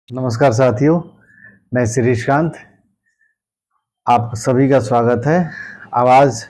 नमस्कार साथियों, मैं श्रीकांत। आप सभी का स्वागत है। अब आज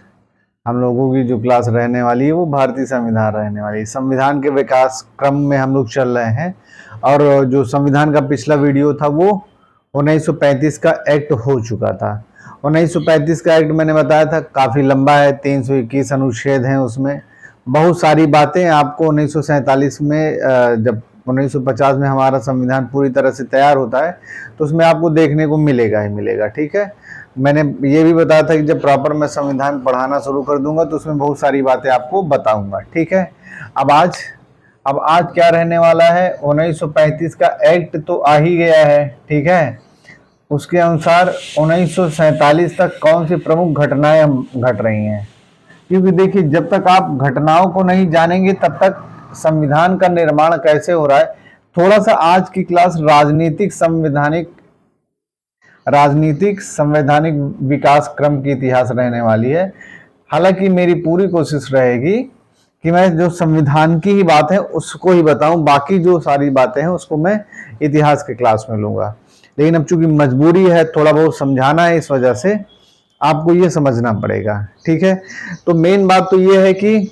हम लोगों की जो क्लास रहने वाली है वो भारतीय संविधान रहने वाली है। संविधान के विकास क्रम में हम लोग चल रहे हैं और जो संविधान का पिछला वीडियो था वो 1935 का एक्ट हो चुका था। 1935 का एक्ट मैंने बताया था काफ़ी लंबा है, 321 अनुच्छेद हैं उसमें। बहुत सारी बातें आपको 1947 में जब 1950 में हमारा संविधान पूरी तरह से तैयार होता है तो उसमें आपको देखने को मिलेगा ही मिलेगा। ठीक है, मैंने ये भी बताया था कि जब प्रॉपर मैं संविधान पढ़ाना शुरू कर दूंगा तो उसमें बहुत सारी बातें आपको बताऊंगा। ठीक है, अब आज क्या रहने वाला है। 1935 का एक्ट तो आ ही गया है। ठीक है, उसके अनुसार 1947 तक कौन सी प्रमुख घटनाएं घट रही हैं, क्योंकि देखिए जब तक आप घटनाओं को नहीं जानेंगे तब तक संविधान का निर्माण कैसे हो रहा है। थोड़ा सा आज की क्लास राजनीतिक संवैधानिक विकास क्रम की इतिहास रहने वाली है। हालांकि मेरी पूरी कोशिश रहेगी कि मैं जो संविधान की ही बात है उसको ही बताऊं, बाकी जो सारी बातें हैं उसको मैं इतिहास के क्लास में लूंगा। लेकिन अब चूंकि मजबूरी है, थोड़ा बहुत समझाना है, इस वजह से आपको ये समझना पड़ेगा। ठीक है, तो मेन बात तो ये है कि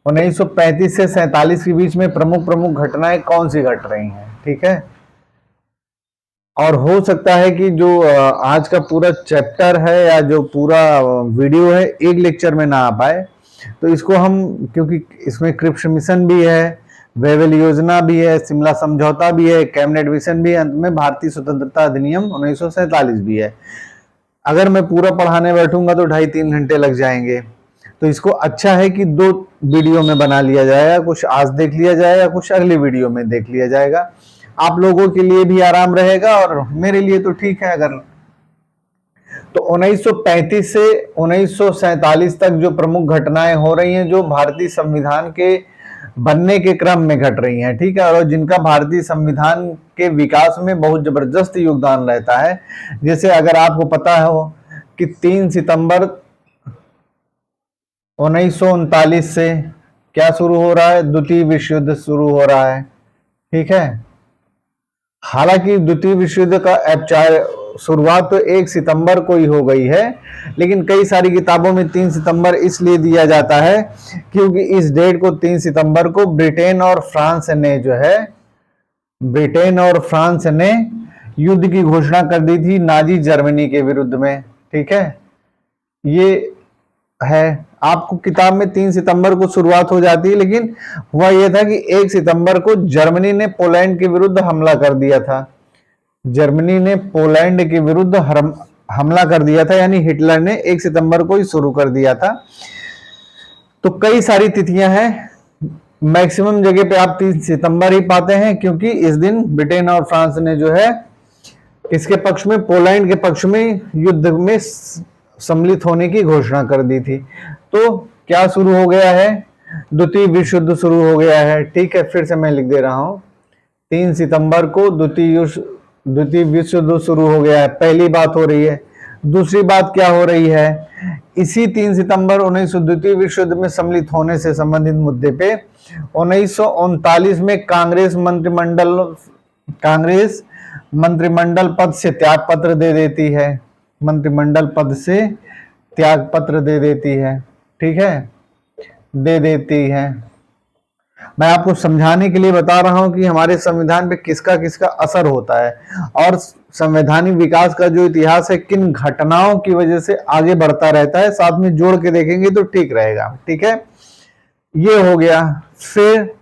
1935 से 47 के बीच में प्रमुख घटनाएं कौन सी घट रही हैं। ठीक है, और हो सकता है कि जो आज का पूरा चैप्टर है या जो पूरा वीडियो है एक लेक्चर में ना आ पाए, तो इसको हम, क्योंकि इसमें क्रिप्स मिशन भी है, वेवेल योजना भी है, शिमला समझौता भी है, कैबिनेट मिशन भी है, अंत में भारतीय स्वतंत्रता अधिनियम 1947 भी है। अगर मैं पूरा पढ़ाने बैठूंगा तो 2.5-3 घंटे लग जाएंगे। तो इसको अच्छा है कि 2 वीडियो में बना लिया जाएगा, कुछ आज देख लिया जाएगा, कुछ अगली वीडियो में देख लिया जाएगा। आप लोगों के लिए भी आराम रहेगा और मेरे लिए तो ठीक है। अगर तो 1935 से 1947 तक जो प्रमुख घटनाएं हो रही हैं जो भारतीय संविधान के बनने के क्रम में घट रही हैं। ठीक है, और जिनका भारतीय संविधान के विकास में बहुत जबरदस्त योगदान रहता है। जैसे अगर आपको पता हो कि 3 सितंबर 1939 से क्या शुरू हो रहा है, द्वितीय विश्व युद्ध शुरू हो रहा है। ठीक है, हालांकि द्वितीय विश्व युद्ध का शुरुआत तो 1 सितंबर को ही हो गई है, लेकिन कई सारी किताबों में 3 सितंबर इसलिए दिया जाता है क्योंकि इस डेट को 3 सितंबर को ब्रिटेन और फ्रांस ने युद्ध की घोषणा कर दी थी नाजी जर्मनी के विरुद्ध में। ठीक है, ये है, आपको किताब में 3 सितंबर को शुरुआत हो जाती है, लेकिन हुआ यह था कि 1 सितंबर को जर्मनी ने पोलैंड के विरुद्ध हमला कर दिया था। जर्मनी ने पोलैंड के विरुद्ध हमला कर दिया था, यानी हिटलर ने 1 सितंबर को ही शुरू कर दिया था। तो कई सारी तिथियां हैं, मैक्सिमम जगह पे आप 3 सितंबर ही पाते हैं, क्योंकि इस दिन ब्रिटेन और फ्रांस ने जो है इसके पक्ष में, पोलैंड के पक्ष में युद्ध में सम्मिलित होने की घोषणा कर दी थी। तो क्या शुरू हो गया है, द्वितीय विश्व युद्ध शुरू हो गया है। ठीक है, फिर से मैं लिख दे रहा हूं, 3 सितंबर को द्वितीय विश्व युद्ध शुरू हो गया है, पहली बात हो रही है। दूसरी बात क्या हो रही है, इसी 3 सितंबर 1900 द्वितीय विश्व युद्ध में सम्मिलित होने से संबंधित मुद्दे पे 1939 में कांग्रेस मंत्रिमंडल पद से त्याग पत्र दे देती है। मंत्रिमंडल पद से त्याग पत्र दे देती है। ठीक है, दे देती है। मैं आपको समझाने के लिए बता रहा हूं कि हमारे संविधान पे किसका किसका असर होता है और संवैधानिक विकास का जो इतिहास है किन घटनाओं की वजह से आगे बढ़ता रहता है, साथ में जोड़ के देखेंगे तो ठीक रहेगा। ठीक है, ये हो गया। फिर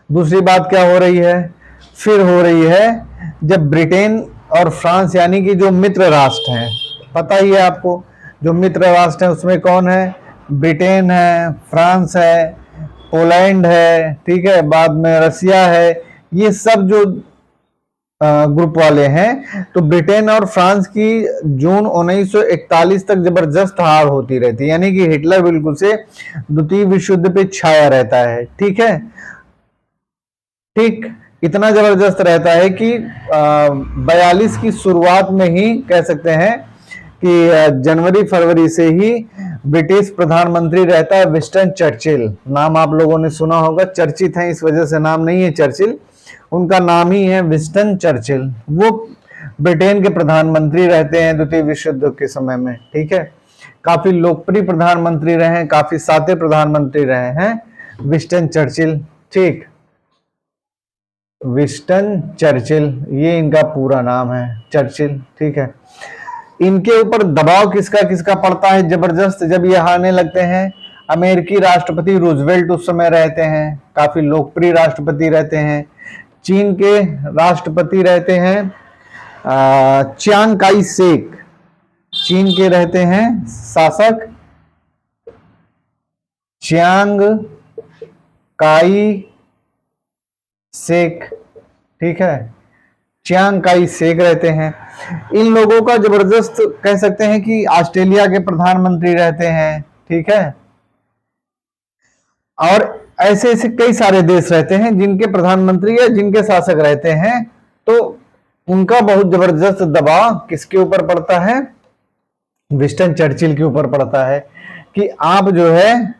दूसरी बात क्या हो रही है, फिर हो रही है जब ब्रिटेन और फ्रांस यानी कि जो मित्र राष्ट्र हैं, पता ही है आपको जो मित्र राष्ट्र हैं उसमें कौन है, ब्रिटेन है, फ्रांस है, पोलैंड है, ठीक है, बाद में रसिया है, ये सब जो ग्रुप वाले हैं। तो ब्रिटेन और फ्रांस की जून 1941 तक जबरदस्त हार होती रहती है, यानी कि हिटलर बिल्कुल से द्वितीय विश्व युद्ध पे छाया रहता है। ठीक है, ठीक, इतना जबरदस्त रहता है कि 42 की शुरुआत में ही कह सकते हैं कि जनवरी फरवरी से ही ब्रिटिश प्रधानमंत्री रहता है विंस्टन चर्चिल। नाम आप लोगों ने सुना होगा, चर्चित है इस वजह से नाम नहीं है चर्चिल। उनका नाम ही है विंस्टन चर्चिल। वो ब्रिटेन के प्रधानमंत्री रहते हैं द्वितीय विश्व युद्ध के समय में, ठीक है। काफी लोकप्रिय प्रधानमंत्री रहे हैं, काफी साते प्रधानमंत्री रहे हैं विंस्टन चर्चिल, ठीक। विंस्टन चर्चिल, ये इनका पूरा नाम है, चर्चिल, ठीक है। इनके ऊपर दबाव किसका किसका पड़ता है जबरदस्त, जब ये आने लगते हैं। अमेरिकी राष्ट्रपति रूजवेल्ट उस समय रहते हैं, काफी लोकप्रिय राष्ट्रपति रहते हैं। चीन के राष्ट्रपति रहते हैं चियांग काई शेक, चीन के रहते हैं शासक चियांग काई शेक, ठीक है, चियांग काई शेक रहते हैं। इन लोगों का जबरदस्त कह सकते हैं कि ऑस्ट्रेलिया के प्रधानमंत्री रहते हैं, ठीक है। और ऐसे ऐसे कई सारे देश रहते हैं जिनके प्रधानमंत्री या जिनके शासक रहते हैं, तो उनका बहुत जबरदस्त दबाव किसके ऊपर पड़ता है, विंस्टन चर्चिल के ऊपर पड़ता है कि आप जो है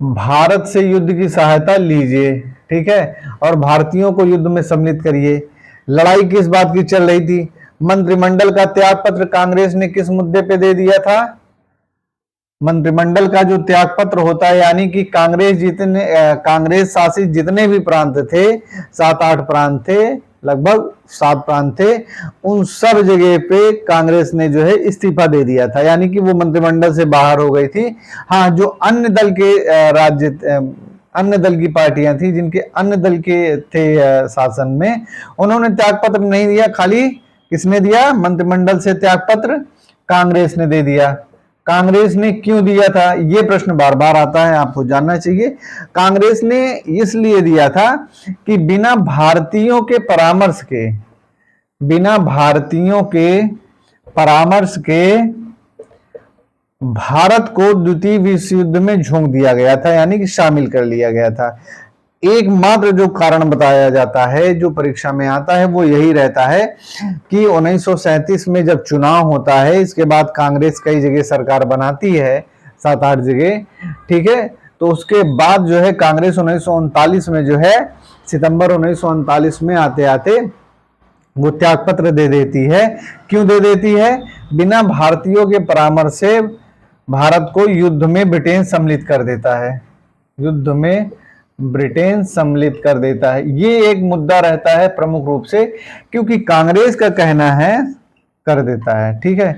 भारत से युद्ध की सहायता लीजिए, ठीक है, और भारतीयों को युद्ध में सम्मिलित करिए। लड़ाई किस बात की चल रही थी, मंत्रिमंडल का त्याग पत्र कांग्रेस ने किस मुद्दे पे दे दिया था। मंत्रिमंडल का जो त्याग पत्र होता है, यानी कि कांग्रेस शासित जितने भी प्रांत थे, 7-8 प्रांत थे, लगभग 7 प्रांत थे, उन सब जगह पे कांग्रेस ने जो है इस्तीफा दे दिया था, यानी कि वो मंत्रिमंडल से बाहर हो गई थी। हाँ, जो अन्य दल के अन्य दल की पार्टियां थी, जिनके अन्य दल के थे शासन में, उन्होंने त्याग पत्र नहीं दिया। खाली किसने दिया, मंत्रिमंडल से त्याग पत्र कांग्रेस ने दे दिया। कांग्रेस ने क्यों दिया था, ये प्रश्न बार बार आता है, आपको जानना चाहिए। कांग्रेस ने इसलिए दिया था कि बिना भारतीयों के परामर्श के भारत को द्वितीय विश्व युद्ध में झोंक दिया गया था, यानी कि शामिल कर लिया गया था। एकमात्र जो कारण बताया जाता है, जो परीक्षा में आता है, वो यही रहता है कि 1937 में जब चुनाव होता है, इसके बाद कांग्रेस कई जगह सरकार बनाती है, 7-8 जगह, ठीक है। तो उसके बाद जो है कांग्रेस 1939 में जो है, सितंबर 1939 में आते आते वो त्याग पत्र दे देती है। क्यों दे देती है, बिना भारतीयों के परामर्श से भारत को युद्ध में ब्रिटेन सम्मिलित कर देता है, युद्ध में ब्रिटेन सम्मिलित कर देता है। ये एक मुद्दा रहता है प्रमुख रूप से, क्योंकि कांग्रेस का कहना है कर देता है, ठीक है।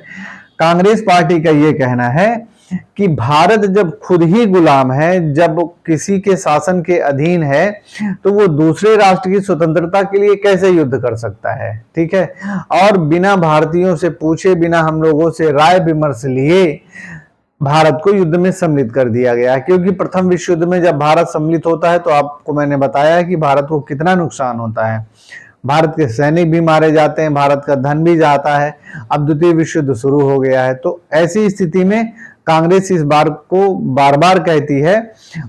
कांग्रेस पार्टी का ये कहना है कि भारत जब खुद ही गुलाम है, जब किसी के शासन के अधीन है, तो वो दूसरे राष्ट्र की स्वतंत्रता के लिए कैसे युद्ध कर सकता है, ठीक है। और बिना भारतीयों से पूछे, बिना हम लोगों से राय विमर्श लिए भारत को युद्ध में सम्मिलित कर दिया गया। क्योंकि प्रथम विश्व युद्ध में जब भारत सम्मिलित होता है, तो आपको मैंने बताया है कि भारत को कितना नुकसान होता है, भारत के सैनिक भी मारे जाते हैं, भारत का धन भी जाता है। अब द्वितीय विश्व युद्ध शुरू हो गया है, तो ऐसी स्थिति में कांग्रेस इस बार को बार बार कहती है।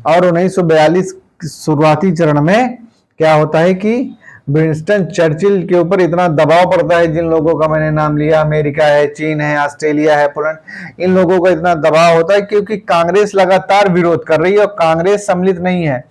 और 1942 शुरुआती चरण में क्या होता है कि विंस्टन चर्चिल के ऊपर इतना दबाव पड़ता है, जिन लोगों का मैंने नाम लिया, अमेरिका है, चीन है, ऑस्ट्रेलिया है, पोलैंड, इन लोगों का इतना दबाव होता है क्योंकि कांग्रेस लगातार विरोध कर रही है और कांग्रेस सम्मिलित नहीं है।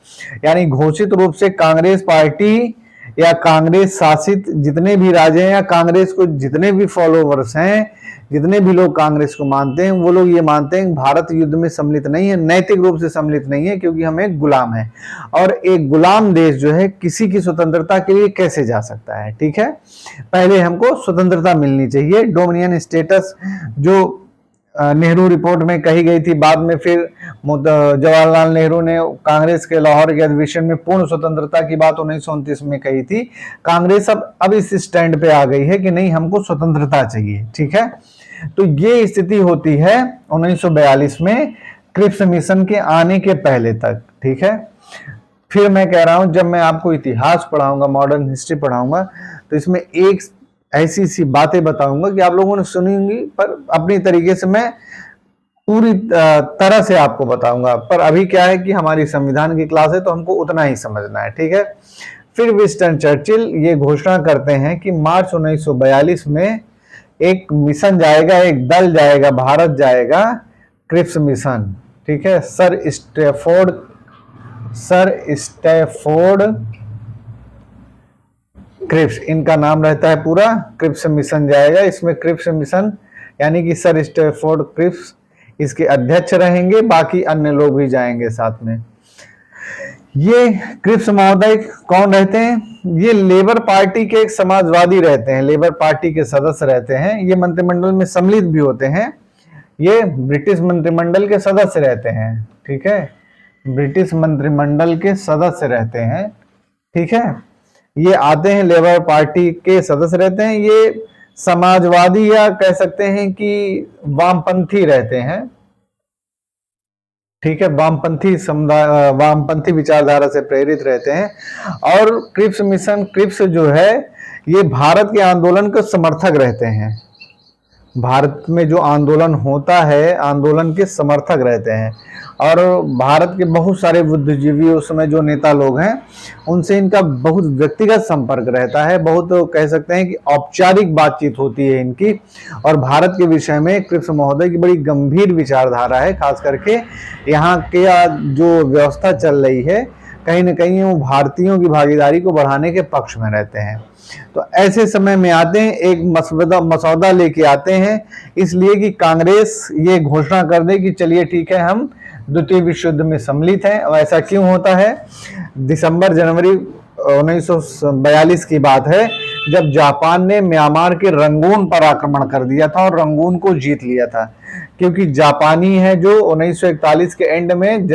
यानी घोषित रूप से कांग्रेस पार्टी या कांग्रेस शासित जितने भी राज्य हैं या कांग्रेस को जितने भी फॉलोवर्स हैं, जितने भी लोग कांग्रेस को मानते हैं, वो लोग ये मानते हैं भारत युद्ध में सम्मिलित नहीं है, नैतिक रूप से सम्मिलित नहीं है, क्योंकि हम एक गुलाम है। और एक गुलाम देश जो है किसी की स्वतंत्रता के लिए कैसे जा सकता है, ठीक है। पहले हमको स्वतंत्रता मिलनी चाहिए। डोमिनियन स्टेटस जो नेहरू रिपोर्ट में कही गई थी, बाद में फिर जवाहरलाल नेहरू ने कांग्रेस के लाहौर के अधिवेशन में पूर्ण स्वतंत्रता की बात 1929 में कही थी। कांग्रेस अब इस स्टैंड पे आ गई है कि नहीं, हमको स्वतंत्रता चाहिए, ठीक है। तो ये स्थिति होती है 1942 में, क्रिप्स मिशन के आने के पहले तक, ठीक है। फिर मैं कह रहा हूं, जब मैं आपको इतिहास पढ़ाऊंगा, मॉडर्न हिस्ट्री पढ़ाऊंगा, तो इसमें एक ऐसी सी बातें बताऊंगा कि आप लोगों ने सुनी होंगी, पर अपनी तरीके से मैं पूरी तरह से आपको बताऊंगा। पर अभी क्या है कि हमारी संविधान की क्लास है, तो हमको उतना ही समझना है, ठीक है। फिर विंस्टन चर्चिल ये घोषणा करते हैं कि मार्च 1942 में एक मिशन जाएगा, एक दल जाएगा, भारत जाएगा, क्रिप्स मिशन, ठीक है। Sir Stafford sir Stafford Cripps, इनका नाम रहता है पूरा। क्रिप्स मिशन जाएगा इसमें। क्रिप्स मिशन यानी कि सर स्टैफोर्ड क्रिप्स इसके अध्यक्ष रहेंगे, बाकी अन्य लोग भी जाएंगे साथ में। ये क्रिप्स महोदय कौन रहते हैं? ये लेबर पार्टी के एक समाजवादी रहते हैं, लेबर पार्टी के सदस्य रहते हैं। ये मंत्रिमंडल में सम्मिलित भी होते हैं। ये ब्रिटिश मंत्रिमंडल के सदस्य रहते हैं, ठीक है, ब्रिटिश मंत्रिमंडल के सदस्य रहते हैं, ठीक है। ये आते हैं, लेबर पार्टी के सदस्य रहते हैं। ये समाजवादी या कह सकते हैं कि वामपंथी रहते हैं, ठीक है, वामपंथी समुदाय, वामपंथी विचारधारा से प्रेरित रहते हैं। और क्रिप्स मिशन, क्रिप्स जो है ये भारत के आंदोलन के समर्थक रहते हैं। भारत में जो आंदोलन होता है, आंदोलन के समर्थक रहते हैं। और भारत के बहुत सारे बुद्धिजीवी उस समय जो नेता लोग हैं उनसे इनका बहुत व्यक्तिगत संपर्क रहता है, बहुत कह सकते हैं कि औपचारिक बातचीत होती है इनकी। और भारत के विषय में क्रिप्स महोदय की बड़ी गंभीर विचारधारा है, खास करके यहाँ के जो व्यवस्था चल रही है कहीं न कहीं वो भारतीयों की भागीदारी को बढ़ाने के पक्ष में रहते हैं। तो ऐसे समय में आते हैं, एक मसौदा लेके आते हैं, इसलिए कि कांग्रेस ये घोषणा कर दे कि चलिए ठीक है, हम द्वितीय विश्व युद्ध में सम्मिलित हैं। और ऐसा क्यों होता है? दिसंबर जनवरी 1942 की बात है, जब जापान ने म्यांमार के रंगून पर आक्रमण कर दिया था और रंगून को जीत लिया था। क्योंकि जापानी है जो 1941 के एंड में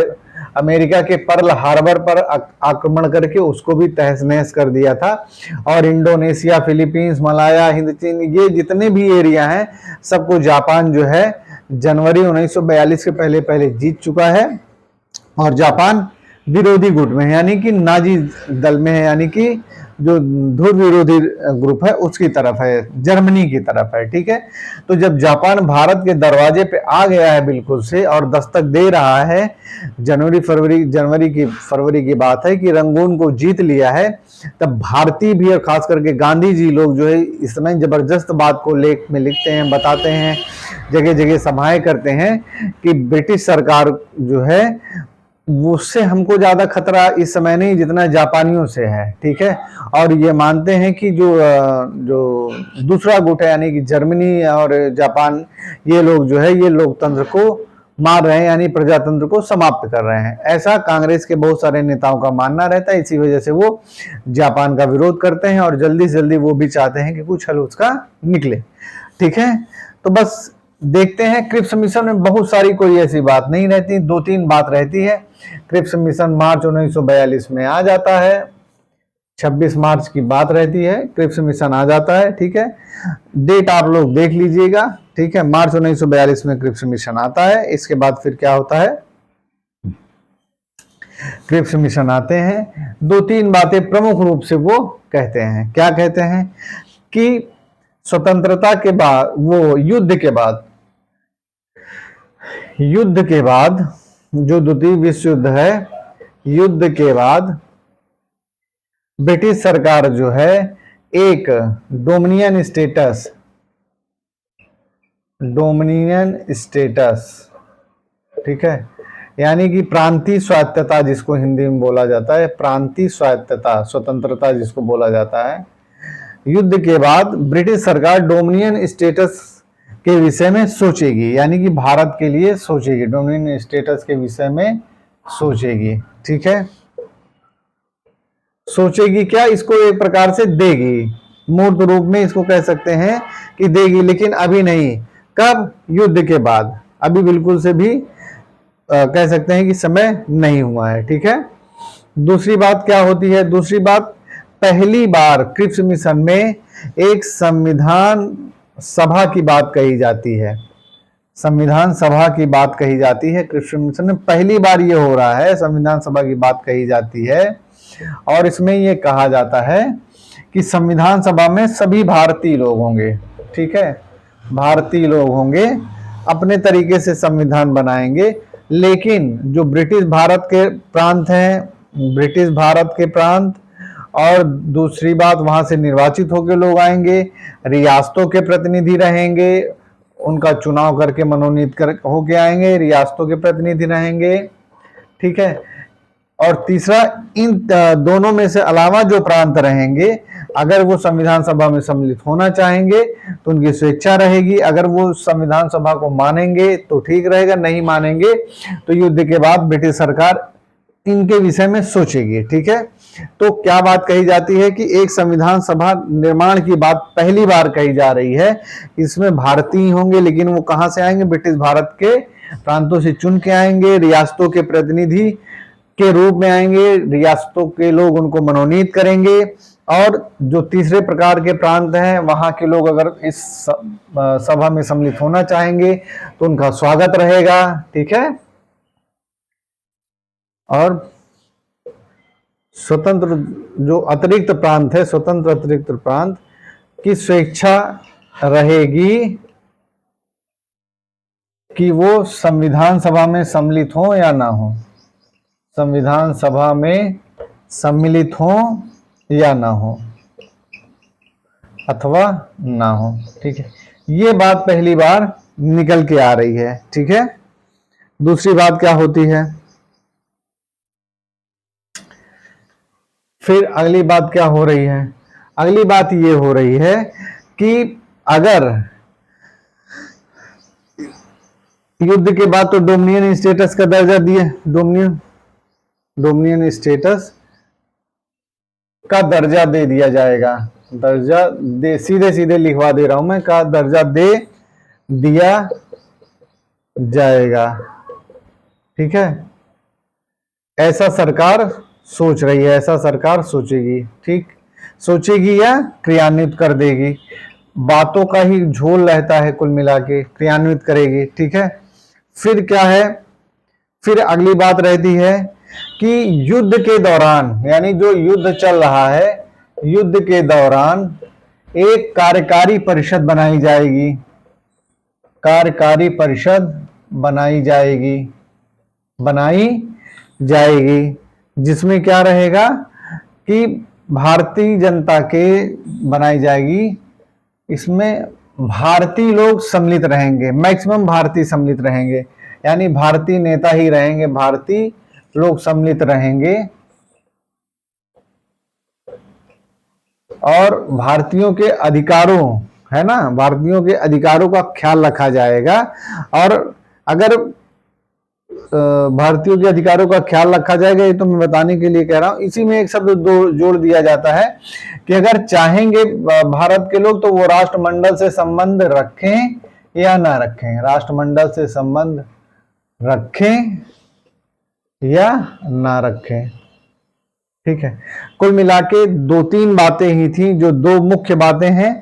अमेरिका के पर्ल हार्बर पर आक्रमण करके उसको भी तहस नहस कर दिया था। और इंडोनेशिया, फिलीपींस, मलाया, हिंद चीन, ये जितने भी एरिया हैं सबको जापान जो है जनवरी 1942 के पहले पहले जीत चुका है। और जापान विरोधी गुट में है, यानी कि नाजी दल में है, यानी कि जो ध्रुव विरोधी ग्रुप है उसकी तरफ है, जर्मनी की तरफ है, ठीक है। तो जब जापान भारत के दरवाजे पे आ गया है बिल्कुल से और दस्तक दे रहा है, फरवरी की बात है कि रंगून को जीत लिया है, तब भारतीय भी और खास करके गांधी जी लोग जो है इस समय जबरदस्त बात को लेख में लिखते हैं, बताते हैं, जगह जगह सभाएं करते हैं कि ब्रिटिश सरकार जो है उससे हमको ज्यादा खतरा इस समय नहीं जितना जापानियों से है, ठीक है। और ये मानते हैं कि जो दूसरा गुट है यानी कि जर्मनी और जापान, ये लोग जो है ये लोकतंत्र को मार रहे हैं, यानी प्रजातंत्र को समाप्त कर रहे हैं। ऐसा कांग्रेस के बहुत सारे नेताओं का मानना रहता है। इसी वजह से वो जापान का विरोध करते हैं और जल्दी से जल्दी वो भी चाहते हैं कि कुछ हल उसका निकले, ठीक है। तो बस देखते हैं, क्रिप्स मिशन में बहुत सारी कोई ऐसी बात नहीं रहती, 2-3 बात रहती है। क्रिप्स मिशन मार्च 1942 में आ जाता है, 26 मार्च की बात रहती है, क्रिप्स मिशन आ जाता है, ठीक है। डेट आप लोग देख लीजिएगा, ठीक है। मार्च 1942 में क्रिप्स मिशन आता है। इसके बाद फिर क्या होता है? क्रिप्स मिशन आते हैं, 2-3 बातें प्रमुख रूप से वो कहते हैं। क्या कहते हैं? कि स्वतंत्रता के बाद, वो युद्ध के बाद जो द्वितीय विश्व युद्ध है, युद्ध के बाद ब्रिटिश सरकार जो है एक डोमिनियन स्टेटस, ठीक है, यानी कि प्रांतीय स्वायत्तता जिसको हिंदी में बोला जाता है, प्रांतीय स्वायत्तता, स्वतंत्रता जिसको बोला जाता है। युद्ध के बाद ब्रिटिश सरकार डोमिनियन स्टेटस के विषय में सोचेगी, यानी कि भारत के लिए सोचेगी, डोमिनियन स्टेटस के विषय में सोचेगी, ठीक है। सोचेगी क्या? इसको एक प्रकार से देगी, मूर्त रूप में इसको कह सकते हैं कि देगी, लेकिन अभी नहीं। कब? युद्ध के बाद। अभी बिल्कुल से भी कह सकते हैं कि समय नहीं हुआ है, ठीक है। दूसरी बात क्या होती है? दूसरी बात, पहली बार क्रिप्स मिशन में एक संविधान सभा की बात कही जाती है, संविधान सभा की बात कही जाती है। क्रिप्स मिशन में पहली बार ये हो रहा है, संविधान सभा की बात कही जाती है। और इसमें ये कहा जाता है कि संविधान सभा में सभी भारतीय लोग होंगे, ठीक है, भारतीय लोग होंगे, अपने तरीके से संविधान बनाएंगे। लेकिन जो ब्रिटिश भारत के प्रांत हैं, ब्रिटिश भारत के प्रांत, और दूसरी बात वहां से निर्वाचित होकर लोग आएंगे, रियासतों के प्रतिनिधि रहेंगे, उनका चुनाव करके मनोनीत होके आएंगे, रियासतों के प्रतिनिधि रहेंगे, ठीक है। और तीसरा, इन दोनों में से अलावा जो प्रांत रहेंगे, अगर वो संविधान सभा में सम्मिलित होना चाहेंगे तो उनकी स्वेच्छा रहेगी। अगर वो संविधान सभा को मानेंगे तो ठीक रहेगा, नहीं मानेंगे तो युद्ध के बाद ब्रिटिश सरकार इनके विषय में सोचेगी। ठीक है, तो क्या बात कही जाती है कि एक संविधान सभा निर्माण की बात पहली बार कही जा रही है। इसमें भारतीय होंगे, लेकिन वो कहां से आएंगे? ब्रिटिश भारत के प्रांतों से चुन के आएंगे, रियासतों के प्रतिनिधि के रूप में आएंगे, रियासतों के लोग उनको मनोनीत करेंगे, और जो तीसरे प्रकार के प्रांत हैं वहां के लोग अगर इस सभा में सम्मिलित होना चाहेंगे तो उनका स्वागत रहेगा। ठीक है, और स्वतंत्र जो अतिरिक्त प्रांत है, स्वतंत्र अतिरिक्त प्रांत की स्वेच्छा रहेगी कि वो संविधान सभा में सम्मिलित हो या ना हो, संविधान सभा में सम्मिलित हो या ना हो, अथवा ना हो। ठीक है, ये बात पहली बार निकल के आ रही है। ठीक है, दूसरी बात क्या होती है? फिर अगली बात क्या हो रही है? अगली बात ये हो रही है कि अगर युद्ध के बाद तो डोमिनियन स्टेटस का दर्जा दिए, डोमिनियन स्टेटस का दर्जा दे दिया जाएगा, दर्जा दे, सीधे सीधे लिखवा दे रहा हूं मैं, का दर्जा दे दिया जाएगा। ठीक है, ऐसा सरकार सोच रही है, ऐसा सरकार सोचेगी। ठीक, सोचेगी या क्रियान्वित कर देगी, बातों का ही झोल रहता है, कुल मिला के क्रियान्वित करेगी। ठीक है, फिर क्या है? फिर अगली बात रहती है कि युद्ध के दौरान, यानी जो युद्ध चल रहा है, युद्ध के दौरान एक कार्यकारी परिषद बनाई जाएगी, कार्यकारी परिषद बनाई जाएगी, जिसमें क्या रहेगा कि भारतीय जनता के बनाई जाएगी, इसमें भारतीय लोग सम्मिलित रहेंगे, मैक्सिमम भारतीय सम्मिलित रहेंगे, यानी भारतीय नेता ही रहेंगे, भारतीय लोग सम्मिलित रहेंगे, और भारतीयों के अधिकारों, है ना, भारतीयों के अधिकारों का ख्याल रखा जाएगा। और अगर भारतीयों के अधिकारों का ख्याल रखा जाएगा, ये तो मैं बताने के लिए कह रहा हूं। इसी में एक शब्द जोड़ दिया जाता है कि अगर चाहेंगे भारत के लोग तो वो राष्ट्रमंडल से संबंध रखें या ना रखें, राष्ट्रमंडल से संबंध रखें या ना रखें। ठीक है, कुल मिला के 2-3 बातें ही थी, जो 2 मुख्य बातें हैं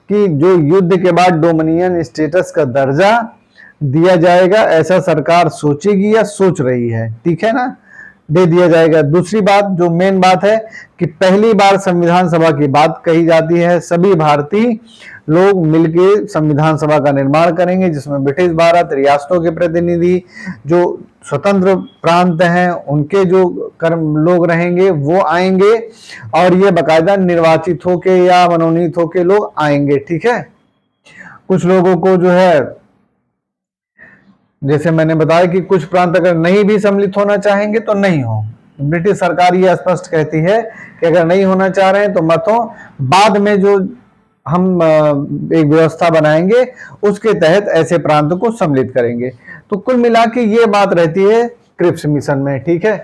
कि जो युद्ध के बाद डोमिनियन स्टेटस का दर्जा दिया जाएगा, ऐसा सरकार सोचेगी या सोच रही है। ठीक है ना, दे दिया जाएगा। दूसरी बात, जो मेन बात है कि पहली बार संविधान सभा की बात कही जाती है, सभी भारतीय लोग मिलकर संविधान सभा का निर्माण करेंगे, जिसमें ब्रिटिश भारत, रियासतों के प्रतिनिधि, जो स्वतंत्र प्रांत हैं उनके जो लोग रहेंगे वो आएंगे, और ये बाकायदा निर्वाचित होके या मनोनीत होके लोग आएंगे। ठीक है, कुछ लोगों को जो है, जैसे मैंने बताया कि कुछ प्रांत अगर नहीं भी सम्मिलित होना चाहेंगे तो नहीं हो, ब्रिटिश सरकार ये स्पष्ट कहती है कि अगर नहीं होना चाह रहे हैं तो मत हो, बाद में जो हम एक व्यवस्था बनाएंगे उसके तहत ऐसे प्रांत को सम्मिलित करेंगे। तो कुल मिला के ये बात रहती है क्रिप्स मिशन में। ठीक है,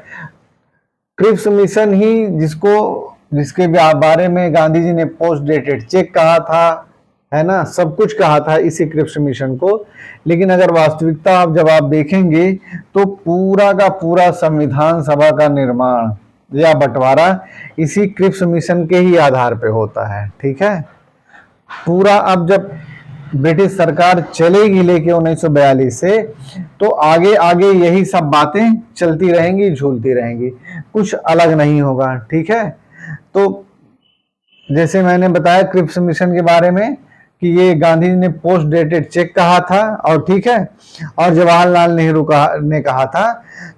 क्रिप्स मिशन ही जिसके बारे में गांधी जी ने पोस्ट डेटेड चेक कहा था, है ना, सब कुछ कहा था इसी क्रिप्स मिशन को। लेकिन अगर वास्तविकता जब आप देखेंगे तो पूरा का पूरा संविधान सभा का निर्माण या बंटवारा इसी क्रिप्स मिशन के ही आधार पे होता है। ठीक है, पूरा अब जब ब्रिटिश सरकार चलेगी लेके 1942 से, तो आगे आगे यही सब बातें चलती रहेंगी, झूलती रहेंगी, कुछ अलग नहीं होगा। ठीक है, तो जैसे मैंने बताया क्रिप्स मिशन के बारे में कि ये गांधी जी ने पोस्ट डेटेड चेक कहा था, और ठीक है, और जवाहरलाल नेहरू ने कहा था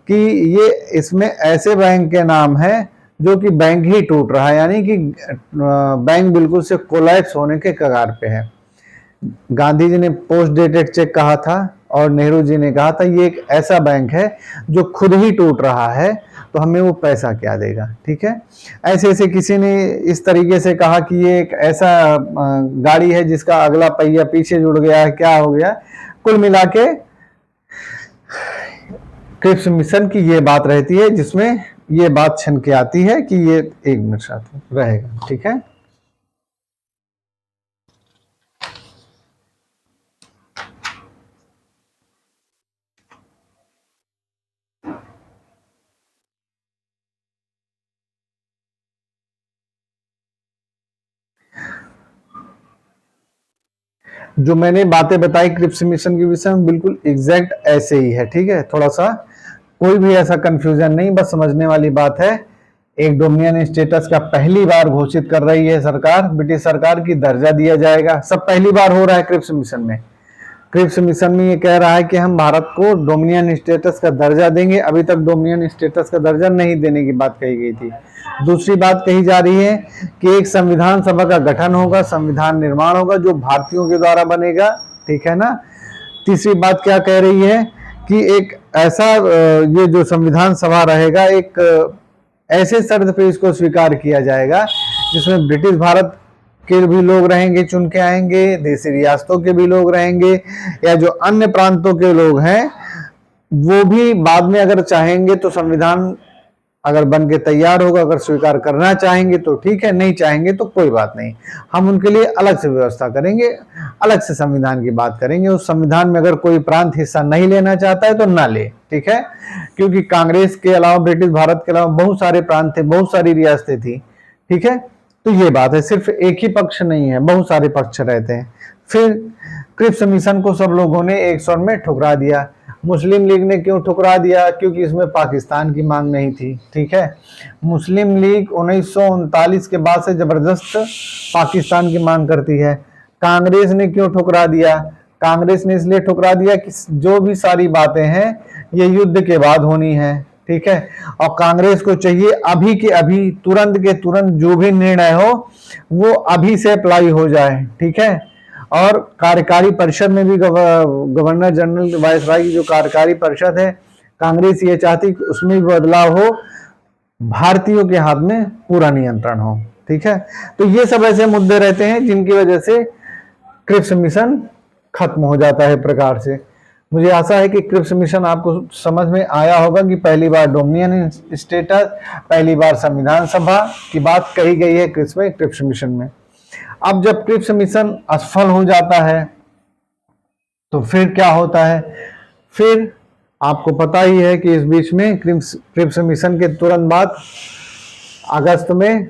कि ये इसमें ऐसे बैंक के नाम है जो कि बैंक ही टूट रहा है, यानी कि बैंक बिल्कुल से कोलैप्स होने के कगार पे है। गांधी जी ने पोस्ट डेटेड चेक कहा था और नेहरू जी ने कहा था ये एक ऐसा बैंक है जो खुद ही टूट रहा है, तो हमें वो पैसा क्या देगा। ठीक है, ऐसे ऐसे किसी ने इस तरीके से कहा कि ये एक ऐसा गाड़ी है जिसका अगला पहिया पीछे जुड़ गया है, क्या हो गया। कुल मिला के क्रिप्स मिशन की ये बात रहती है, जिसमें ये बात छन के आती है कि ये 1 मिनट साथ रहेगा। ठीक है, जो मैंने बातें बताई क्रिप्स मिशन के विषय में बिल्कुल एग्जैक्ट ऐसे ही है। ठीक है, थोड़ा सा कोई भी ऐसा कंफ्यूजन नहीं, बस समझने वाली बात है। एक डोमिनियन स्टेटस का पहली बार घोषित कर रही है सरकार, ब्रिटिश सरकार की दर्जा दिया जाएगा। सब पहली बार हो रहा है क्रिप्स मिशन में। क्रिप्स मिशन में ये कह रहा है कि हम भारत को डोमिनियन स्टेटस का दर्जा देंगे। अभी तक डोमिनियन स्टेटस का दर्जा नहीं देने की बात कही गई थी। दूसरी बात कही जा रही है कि एक संविधान सभा का गठन होगा, संविधान निर्माण होगा जो भारतीयों के द्वारा बनेगा। ठीक है ना। तीसरी बात क्या कह रही है कि एक ऐसा ये जो संविधान सभा रहेगा, एक ऐसे शर्त पे इसको स्वीकार किया जाएगा जिसमें ब्रिटिश भारत के भी लोग रहेंगे, चुन के आएंगे, देशी रियासतों के भी लोग रहेंगे, या जो अन्य प्रांतों के लोग हैं वो भी बाद में अगर चाहेंगे तो संविधान अगर बन के तैयार होगा, अगर स्वीकार करना चाहेंगे तो ठीक है, नहीं चाहेंगे तो कोई बात नहीं, हम उनके लिए अलग से व्यवस्था करेंगे, अलग से संविधान की बात करेंगे। उस संविधान में अगर कोई प्रांत हिस्सा नहीं लेना चाहता है तो ना ले। ठीक है, क्योंकि कांग्रेस के अलावा, ब्रिटिश भारत के अलावा बहुत सारे प्रांत थे, बहुत सारी रियासतें थी। ठीक है, तो ये बात है, सिर्फ एक ही पक्ष नहीं है, बहुत सारे पक्ष रहते हैं। फिर क्रिप्स मिशन को सब लोगों ने एक स्वर में ठुकरा दिया। मुस्लिम लीग ने क्यों ठुकरा दिया? क्योंकि इसमें पाकिस्तान की मांग नहीं थी। ठीक है, मुस्लिम लीग 1939 के बाद से जबरदस्त पाकिस्तान की मांग करती है। कांग्रेस ने क्यों ठुकरा दिया? कांग्रेस ने इसलिए ठुकरा दिया कि जो भी सारी बातें हैं ये युद्ध के बाद होनी है। ठीक है, और कांग्रेस को चाहिए अभी के अभी, तुरंत के तुरंत जो भी निर्णय हो वो अभी से अप्लाई हो जाए। ठीक है, और कार्यकारी परिषद में भी गवर्नर जनरल वायसराय की जो कार्यकारी परिषद है, कांग्रेस ये चाहती कि उसमें भी बदलाव हो, भारतीयों के हाथ में पूरा नियंत्रण हो। ठीक है, तो ये सब ऐसे मुद्दे रहते हैं जिनकी वजह से क्रिप्स मिशन खत्म हो जाता है प्रकार से। मुझे आशा है कि क्रिप्स मिशन आपको समझ में आया होगा कि पहली बार डोमिनियन स्टेटस, पहली बार संविधान सभा की बात कही गई है क्रिप्स मिशन में। अब जब क्रिप्स मिशन असफल हो जाता है तो फिर क्या होता है? फिर आपको पता ही है कि इस बीच में क्रिप्स मिशन के तुरंत बाद अगस्त में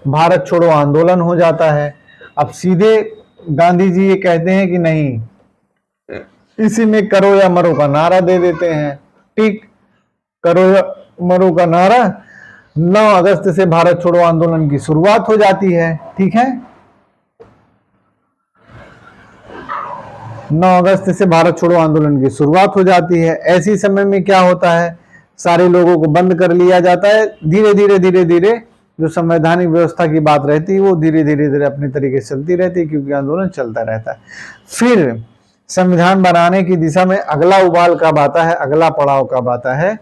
भारत छोड़ो आंदोलन हो जाता है। अब सीधे गांधी जी ये कहते हैं कि नहीं, इसी में करो या मरो का नारा दे देते हैं। ठीक, करो या मरो का नारा 9 अगस्त से भारत छोड़ो आंदोलन की शुरुआत हो जाती है। ठीक है, 9 अगस्त से भारत छोड़ो आंदोलन की शुरुआत हो जाती है। ऐसी समय में क्या होता है, सारे लोगों को बंद कर लिया जाता है। धीरे धीरे जो संवैधानिक व्यवस्था की बात रहती है वो धीरे धीरे अपने तरीके से चलती रहती है, क्योंकि आंदोलन चलता रहता है। फिर संविधान बनाने की दिशा में अगला उबाल कब आता है, अगला पड़ाव कब आता है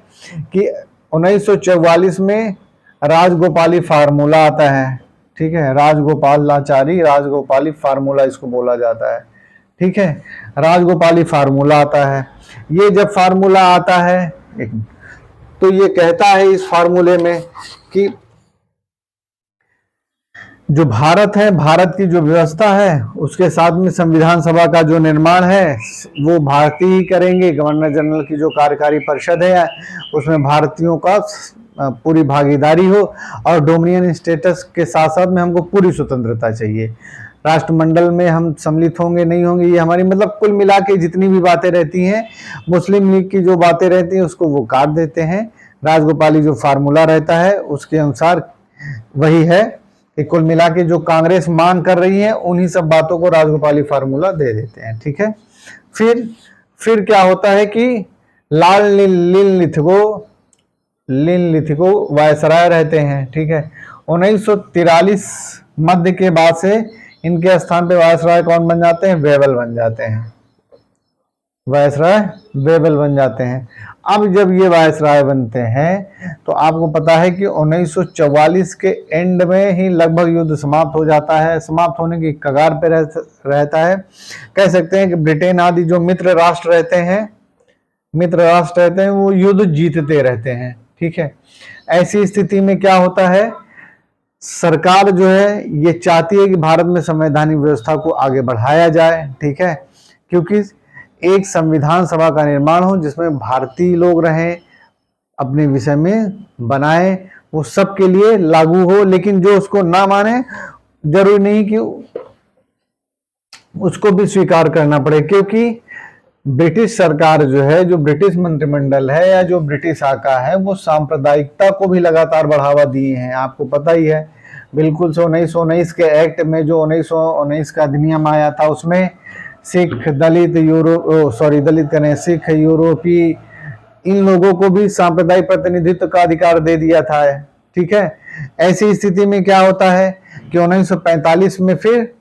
कि 1944 में राजगोपाली फार्मूला आता है। ठीक है, राजगोपाली फार्मूला इसको बोला जाता है। ठीक है, राजगोपाली फार्मूला आता है। ये जब फार्मूला आता है तो ये कहता है इस फार्मूले में कि जो भारत है, भारत की जो व्यवस्था है, उसके साथ में संविधान सभा का जो निर्माण है वो भारतीय ही करेंगे। गवर्नर जनरल की जो कार्यकारी परिषद है उसमें भारतीयों का पूरी भागीदारी हो, और डोमिनियन स्टेटस के साथ साथ में हमको पूरी स्वतंत्रता चाहिए। राष्ट्रमंडल में हम सम्मिलित होंगे नहीं होंगे, ये हमारी मतलब कुल मिला के जितनी भी बातें रहती हैं, मुस्लिम लीग की जो बातें रहती हैं उसको वो काट देते हैं। राजगोपाली जो फार्मूला रहता है उसके अनुसार वही है कि कुल मिला के जो कांग्रेस मांग कर रही है उन्हीं सब बातों को राजगोपाली फार्मूला दे देते हैं। ठीक है, फिर क्या होता है कि लाल लिथिगो वायसराय रहते हैं। ठीक है, 1943 मध्य के बाद से इनके स्थान पे वायसराय कौन बन जाते हैं? वेबल बन जाते हैं। वायसराय वेबल बन जाते हैं। अब जब ये वायसराय बनते हैं तो आपको पता है कि 1944 के एंड में ही लगभग युद्ध समाप्त हो जाता है, समाप्त होने की कगार पे रहता है। कह सकते हैं कि ब्रिटेन आदि जो मित्र राष्ट्र रहते हैं वो युद्ध जीतते रहते हैं, ठीक है। ऐसी स्थिति में क्या होता है, सरकार जो है ये चाहती है कि भारत में संवैधानिक व्यवस्था को आगे बढ़ाया जाए, ठीक है, क्योंकि एक संविधान सभा का निर्माण हो जिसमें भारतीय लोग रहें, अपने विषय में बनाए, वो सबके लिए लागू हो। लेकिन जो उसको ना माने, जरूरी नहीं कि उसको भी स्वीकार करना पड़े, क्योंकि ब्रिटिश सरकार जो है, जो ब्रिटिश मंत्रिमंडल है या जो ब्रिटिश आका है, वो सांप्रदायिकता को भी लगातार बढ़ावा दिए हैं। आपको पता ही है, बिल्कुल से 1919 के एक्ट में जो 1919 का अधिनियम आया था, उसमें सिख, दलित, सिख, यूरोपी, इन लोगों को भी सांप्रदायिक प्रतिनिधित्व का अधिकार दे दिया था, ठीक है। ऐसी स्थिति में क्या होता है कि 1945 में फिर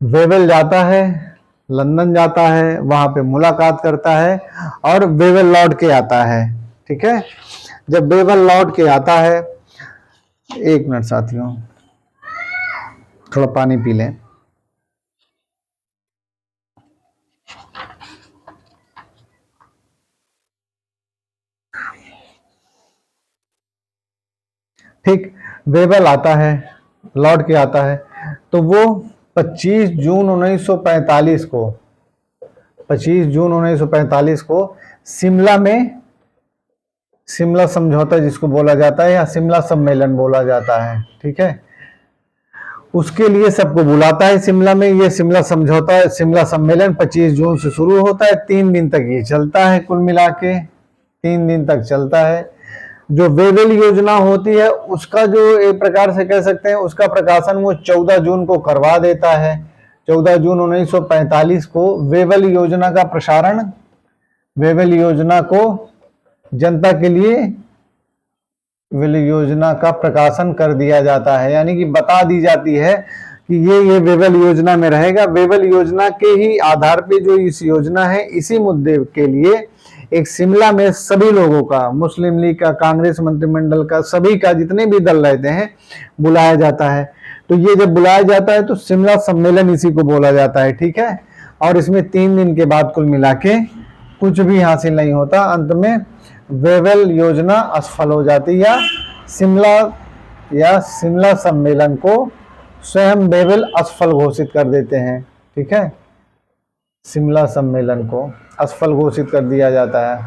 वेवेल जाता है, लंदन जाता है, वहां पे मुलाकात करता है और वेवेल लौट के आता है, ठीक है। जब वेवेल लौट के आता है, एक मिनट साथियों, थोड़ा पानी पी लें। ठीक, वेवेल आता है, लौट के आता है, तो वो 25 जून 1945 को 25 जून 1945 को शिमला में, शिमला समझौता जिसको बोला जाता है या शिमला सम्मेलन बोला जाता है, ठीक है, उसके लिए सबको बुलाता है शिमला में। ये शिमला समझौता, शिमला सम्मेलन 25 जून से शुरू होता है, 3 दिन तक ये चलता है, कुल मिला के 3 दिन तक चलता है। जो वेवेल योजना होती है उसका जो एक प्रकार से कह सकते हैं उसका प्रकाशन वो 14 जून को करवा देता है। 14 जून 1945 को वेवेल योजना का प्रसारण, वेवेल योजना को जनता के लिए, वेवेल योजना का प्रकाशन कर दिया जाता है, यानी कि बता दी जाती है कि ये वेवेल योजना में रहेगा। वेवेल योजना के ही आधार पे जो इस योजना है, इसी मुद्दे के लिए एक शिमला में सभी लोगों का, मुस्लिम लीग का, कांग्रेस मंत्रिमंडल का, सभी का, जितने भी दल रहते हैं, बुलाया जाता है। तो ये जब बुलाया जाता है तो शिमला सम्मेलन इसी को बोला जाता है, ठीक है। और इसमें 3 दिन के बाद कुल मिला के कुछ भी हासिल नहीं होता, अंत में वेवेल योजना असफल हो जाती है, या शिमला सम्मेलन को स्वयं वेवेल असफल घोषित कर देते हैं, ठीक है। शिमला सम्मेलन को असफल घोषित कर दिया जाता है,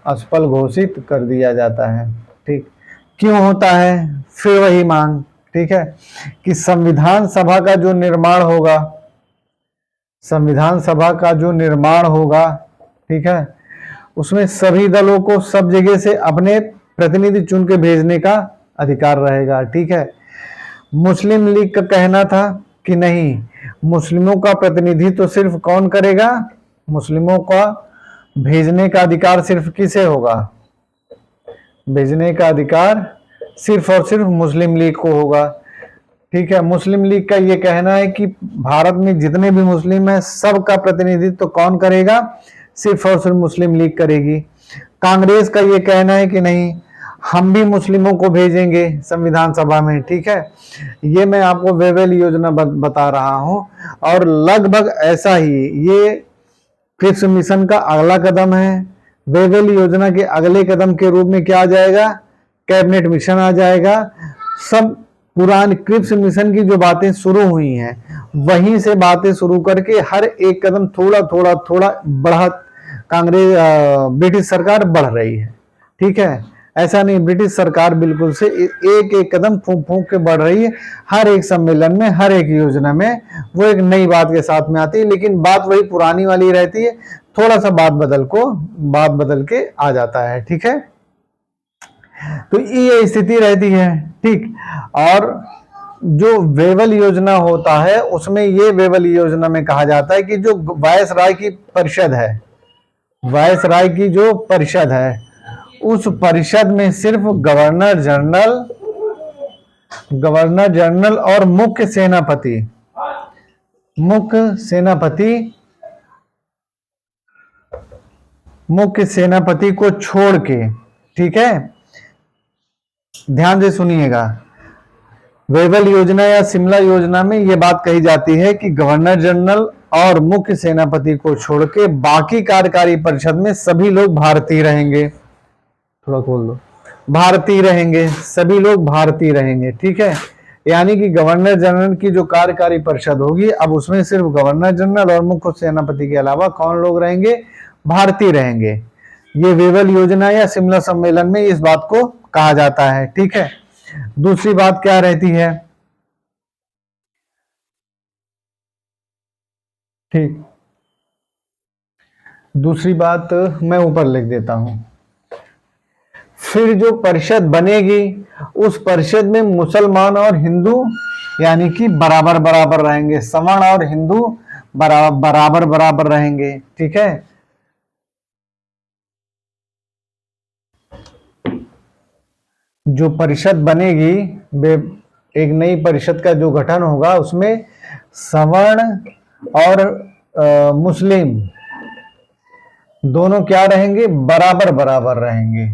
असफल घोषित कर दिया जाता है, ठीक। क्यों होता है? फिर वही मांग, ठीक है, कि संविधान सभा का जो निर्माण होगा, संविधान सभा का जो निर्माण होगा, ठीक है, उसमें सभी दलों को सब जगह से अपने प्रतिनिधि चुन के भेजने का अधिकार रहेगा, ठीक है। मुस्लिम लीग का कहना था कि नहीं, मुस्लिमों का प्रतिनिधित्व तो सिर्फ कौन करेगा, मुस्लिमों का भेजने का अधिकार सिर्फ किसे होगा, भेजने का अधिकार सिर्फ और सिर्फ मुस्लिम लीग को होगा, ठीक है। मुस्लिम लीग का ये कहना है कि भारत में जितने भी मुस्लिम हैं सबका प्रतिनिधित्व तो कौन करेगा, सिर्फ और सिर्फ मुस्लिम लीग करेगी। कांग्रेस का ये कहना है कि नहीं, हम भी मुस्लिमों को भेजेंगे संविधान सभा में, ठीक है। ये मैं आपको वेवेल योजना बता रहा हूं, और लगभग ऐसा ही ये क्रिप्स मिशन का अगला कदम है। वेवेल योजना के अगले कदम के रूप में क्या आ जाएगा, कैबिनेट मिशन आ जाएगा। सब पुरानी क्रिप्स मिशन की जो बातें शुरू हुई हैं, वहीं से बातें शुरू करके हर एक कदम थोड़ा थोड़ा थोड़ा बढ़ा कांग्रेस, ब्रिटिश सरकार बढ़ रही है, ठीक है। ऐसा नहीं, ब्रिटिश सरकार बिल्कुल से एक एक कदम फूंक फूंक के बढ़ रही है। हर एक सम्मेलन में, हर एक योजना में वो एक नई बात के साथ में आती है, लेकिन बात वही पुरानी वाली रहती है, थोड़ा सा बात बदल के आ जाता है, ठीक है। तो ये स्थिति रहती है, ठीक। और जो वेवेल योजना होता है उसमें, ये वेवेल योजना में कहा जाता है कि जो वायसराय की परिषद है, वायसराय की जो परिषद है, उस परिषद में सिर्फ गवर्नर जनरल और मुख्य सेनापति मुख्य सेनापति को छोड़ के, ठीक है, ध्यान से सुनिएगा, वेवल योजना या शिमला योजना में यह बात कही जाती है कि गवर्नर जनरल और मुख्य सेनापति को छोड़ के बाकी कार्यकारी परिषद में सभी लोग भारतीय रहेंगे। थोड़ा खोल दो। भारतीय रहेंगे, सभी लोग भारतीय रहेंगे, ठीक है। यानी कि गवर्नर जनरल की जो कार्यकारी परिषद होगी, अब उसमें सिर्फ गवर्नर जनरल और मुख्य सेनापति के अलावा कौन लोग रहेंगे? भारतीय रहेंगे। ये वेवल योजना या शिमला सम्मेलन में इस बात को कहा जाता है, ठीक है। दूसरी बात क्या रहती है? ठीक, दूसरी बात मैं ऊपर लिख देता हूं। फिर जो परिषद बनेगी उस परिषद में मुसलमान और हिंदू यानी कि बराबर बराबर रहेंगे, सवर्ण और हिंदू बराबर बराबर रहेंगे, ठीक है। जो परिषद बनेगी, एक नई परिषद का जो गठन होगा उसमें सवर्ण और मुस्लिम दोनों क्या रहेंगे? बराबर बराबर रहेंगे,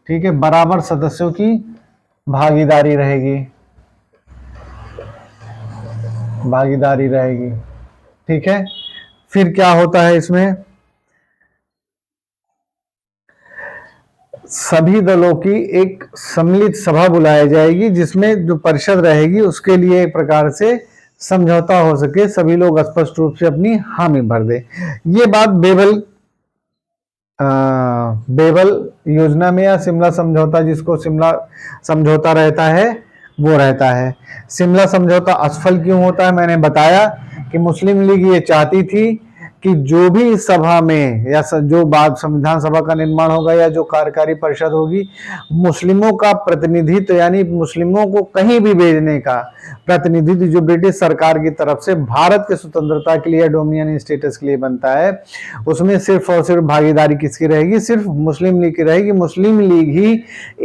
ठीक है। बराबर सदस्यों की भागीदारी रहेगी, भागीदारी रहेगी, ठीक है। फिर क्या होता है इसमें? सभी दलों की एक सम्मिलित सभा बुलाई जाएगी जिसमें जो परिषद रहेगी उसके लिए एक प्रकार से समझौता हो सके, सभी लोग स्पष्ट रूप से अपनी हामी भर दे। ये बात बेबल योजना में या शिमला समझौता, जिसको शिमला समझौता रहता है, वो रहता है। शिमला समझौता असफल क्यों होता है? मैंने बताया कि मुस्लिम लीग ये चाहती थी कि जो भी इस सभा में या जो बाद संविधान सभा का निर्माण होगा या जो कार्यकारी परिषद होगी, मुस्लिमों का प्रतिनिधित्व यानी मुस्लिमों को कहीं भी भेजने का प्रतिनिधित्व जो ब्रिटिश सरकार की तरफ से भारत के स्वतंत्रता के लिए, डोमिनियन स्टेटस के लिए बनता है, उसमें सिर्फ और सिर्फ भागीदारी किसकी रहेगी? सिर्फ मुस्लिम लीग की रहेगी। मुस्लिम लीग ही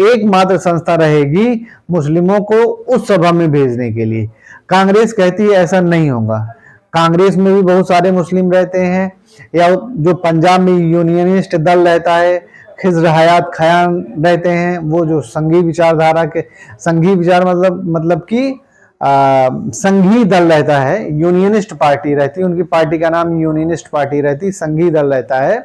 एकमात्र संस्था रहेगी मुस्लिमों को उस सभा में भेजने के लिए। कांग्रेस कहती है ऐसा नहीं होगा। कांग्रेस में भी बहुत सारे मुस्लिम रहते हैं, या जो पंजाब में यूनियनिस्ट दल रहता है, खिज़्र हयात खयान रहते हैं, वो जो संघी विचारधारा के, संघी विचार मतलब कि संघी दल रहता है, यूनियनिस्ट पार्टी रहती है, उनकी पार्टी का नाम यूनियनिस्ट पार्टी रहती, संघी दल रहता है,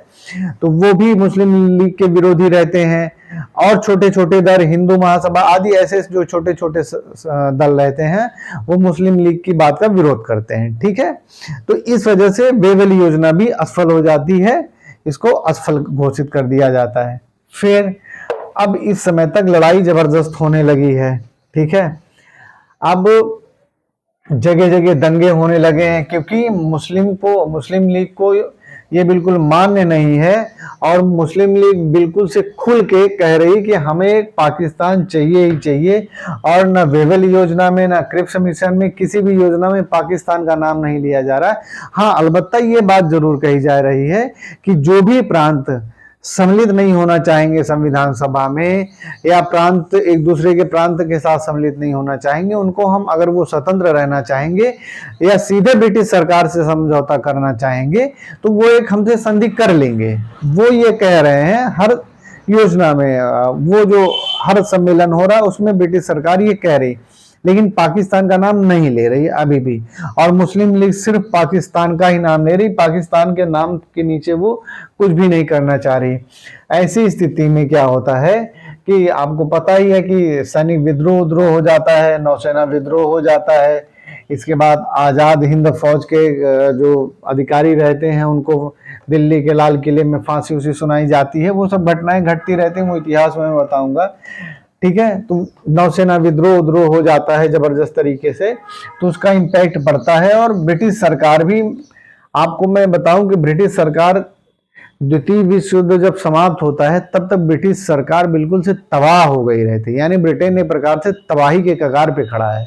तो वो भी मुस्लिम लीग के विरोधी रहते हैं। और छोटे छोटे दल, हिंदू महासभा आदि ऐसे जो छोटे छोटे दल रहते हैं, वो मुस्लिम लीग की बात का विरोध करते हैं, ठीक है। तो इस वजह से बेवल योजना भी असफल हो जाती है, इसको असफल घोषित कर दिया जाता है। फिर अब इस समय तक लड़ाई जबरदस्त होने लगी है, ठीक है। अब जगह जगह दंगे होने लगे हैं क्योंकि मुस्लिम लीग को ये बिल्कुल मान्य नहीं है, और मुस्लिम लीग बिल्कुल से खुल के कह रही कि हमें पाकिस्तान चाहिए ही चाहिए, और न वेवल योजना में न क्रिप्स मिशन में किसी भी योजना में पाकिस्तान का नाम नहीं लिया जा रहा है। हाँ, अलबत्ता ये बात जरूर कही जा रही है कि जो भी प्रांत सम्मिलित नहीं होना चाहेंगे संविधान सभा में, या प्रांत एक दूसरे के प्रांत के साथ सम्मिलित नहीं होना चाहेंगे, उनको हम, अगर वो स्वतंत्र रहना चाहेंगे या सीधे ब्रिटिश सरकार से समझौता करना चाहेंगे, तो वो एक हमसे संधि कर लेंगे। वो ये कह रहे हैं हर योजना में, वो जो हर सम्मेलन हो रहा है उसमें ब्रिटिश सरकार ये कह रही, लेकिन पाकिस्तान का नाम नहीं ले रही अभी भी। और मुस्लिम लीग सिर्फ पाकिस्तान का ही नाम ले रही, पाकिस्तान के नाम के नीचे वो कुछ भी नहीं करना चाह रही। ऐसी स्थिति में क्या होता है कि आपको पता ही है कि सैनिक विद्रोह हो जाता है, नौसेना विद्रोह हो जाता है। इसके बाद आजाद हिंद फौज के जो अधिकारी रहते हैं उनको दिल्ली के लाल किले में फांसी उसी सुनाई जाती है। वो सब घटनाएं घटती रहती हैं, वो इतिहास में मैं बताऊंगा, ठीक है। तो नौसेना विद्रोह हो जाता है जबरदस्त तरीके से, तो उसका इम्पैक्ट पड़ता है। और ब्रिटिश सरकार भी, आपको मैं बताऊं कि ब्रिटिश सरकार, द्वितीय विश्व युद्ध जब समाप्त होता है तब तक ब्रिटिश सरकार बिल्कुल से तबाह हो गई रहती, यानी ब्रिटेन एक प्रकार से तबाही के कगार पे खड़ा है।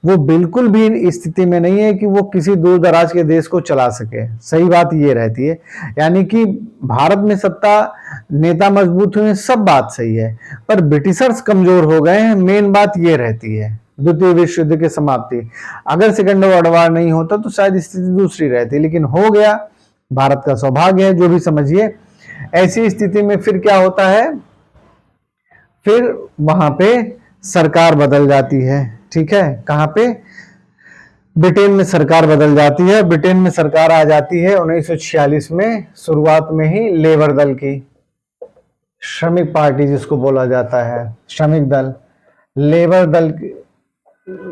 वो बिल्कुल भी स्थिति में नहीं है कि वो किसी दूर दराज के देश को चला सके। सही बात ये रहती है, यानी कि भारत में सत्ता नेता मजबूत हुए, सब बात सही है, पर ब्रिटिशर्स कमजोर हो गए हैं, मेन बात ये रहती है। द्वितीय विश्व युद्ध की समाप्ति, अगर सेकेंड वर्ल्ड वॉर नहीं होता तो शायद स्थिति दूसरी रहती, लेकिन हो गया, भारत का सौभाग्य है, जो भी समझिए। ऐसी स्थिति में फिर क्या होता है, फिर वहां पे सरकार बदल जाती है। ठीक है, कहां पे, ब्रिटेन में सरकार बदल जाती है। ब्रिटेन में सरकार आ जाती है 1946 में, शुरुआत में ही लेबर दल की, श्रमिक पार्टी जिसको बोला जाता है, श्रमिक दल,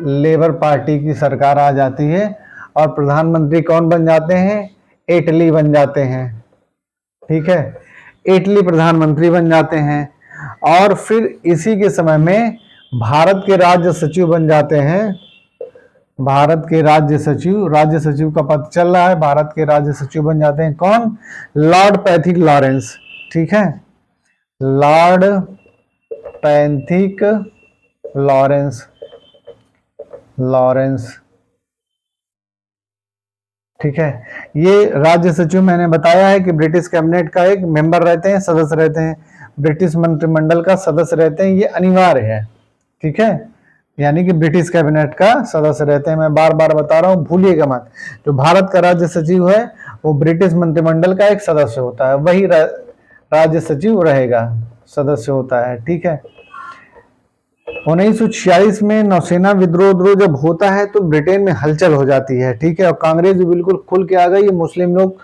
लेबर पार्टी की सरकार आ जाती है और प्रधानमंत्री कौन बन जाते हैं, एटली बन जाते हैं। ठीक है, एटली प्रधानमंत्री बन जाते हैं और फिर इसी के समय में भारत के राज्य सचिव बन जाते हैं। भारत के राज्य सचिव का पद चल रहा है, भारत के राज्य सचिव बन जाते हैं कौन, लॉर्ड पैथिक लॉरेंस। ठीक है, लॉर्ड पैथिक लॉरेंस। ठीक है, ये राज्य सचिव मैंने बताया है कि ब्रिटिश कैबिनेट का एक मेंबर रहते हैं, सदस्य रहते हैं, ब्रिटिश मंत्रिमंडल का सदस्य रहते हैं, ये अनिवार्य है। ठीक है, यानी कि ब्रिटिश कैबिनेट का सदस्य रहते हैं। मैं बार बार बता रहा हूं, भूलिएगा मत, जो भारत का राज्य सचिव है वो ब्रिटिश मंत्रिमंडल का एक सदस्य होता है, वही राज्य सचिव रहेगा, सदस्य होता है। ठीक है, 1946 में नौसेना विद्रोह जब होता है तो ब्रिटेन में हलचल हो जाती है। ठीक है, और कांग्रेस भी बिल्कुल खुल के आ गई, मुस्लिम लोग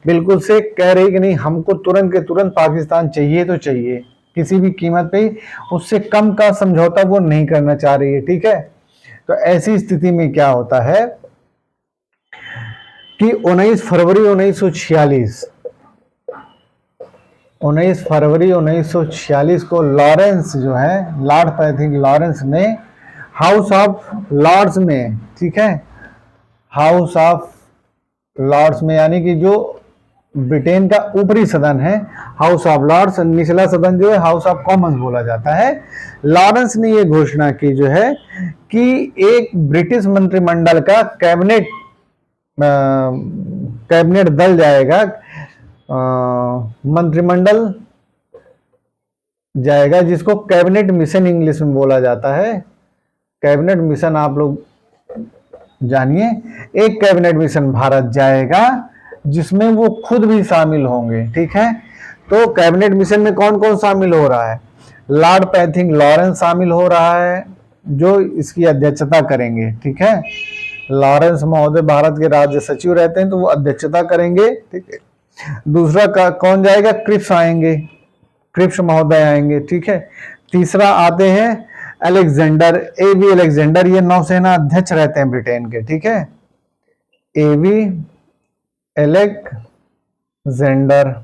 बिल्कुल से कह रहे कि नहीं, हमको तुरंत के तुरंत पाकिस्तान चाहिए तो चाहिए, किसी भी कीमत पे, उससे कम का समझौता वो नहीं करना चाह रही है। ठीक है, तो ऐसी स्थिति में क्या होता है कि 19 फरवरी 1946 को लॉरेंस जो है, लॉर्ड पैथिक लॉरेंस ने हाउस ऑफ लॉर्ड्स में, ठीक है, हाउस ऑफ लॉर्ड्स में, यानी कि जो ब्रिटेन का ऊपरी सदन है हाउस ऑफ लॉर्ड्स, निचला सदन जो है हाउस ऑफ कॉमन्स बोला जाता है, लॉरेंस ने ये घोषणा की जो है कि एक ब्रिटिश मंत्रिमंडल का कैबिनेट दल जाएगा, मंत्रिमंडल जाएगा, जिसको कैबिनेट मिशन इंग्लिश में बोला जाता है। कैबिनेट मिशन आप लोग जानिए, एक कैबिनेट मिशन भारत जाएगा जिसमें वो खुद भी शामिल होंगे। ठीक है, तो कैबिनेट मिशन में कौन कौन शामिल हो रहा है, लॉर्ड पैथिक लॉरेंस शामिल हो रहा है जो इसकी अध्यक्षता करेंगे। ठीक है, लॉरेंस महोदय भारत के राज्य सचिव रहते हैं तो वो अध्यक्षता करेंगे। ठीक है, दूसरा कौन जाएगा, क्रिप्स आएंगे, क्रिप्स महोदय आएंगे। ठीक है, तीसरा आते हैं अलेक्जेंडर, एवी अलेक्जेंडर, ये नौसेना अध्यक्ष रहते हैं ब्रिटेन के। ठीक है, एवी अलेक्जेंडर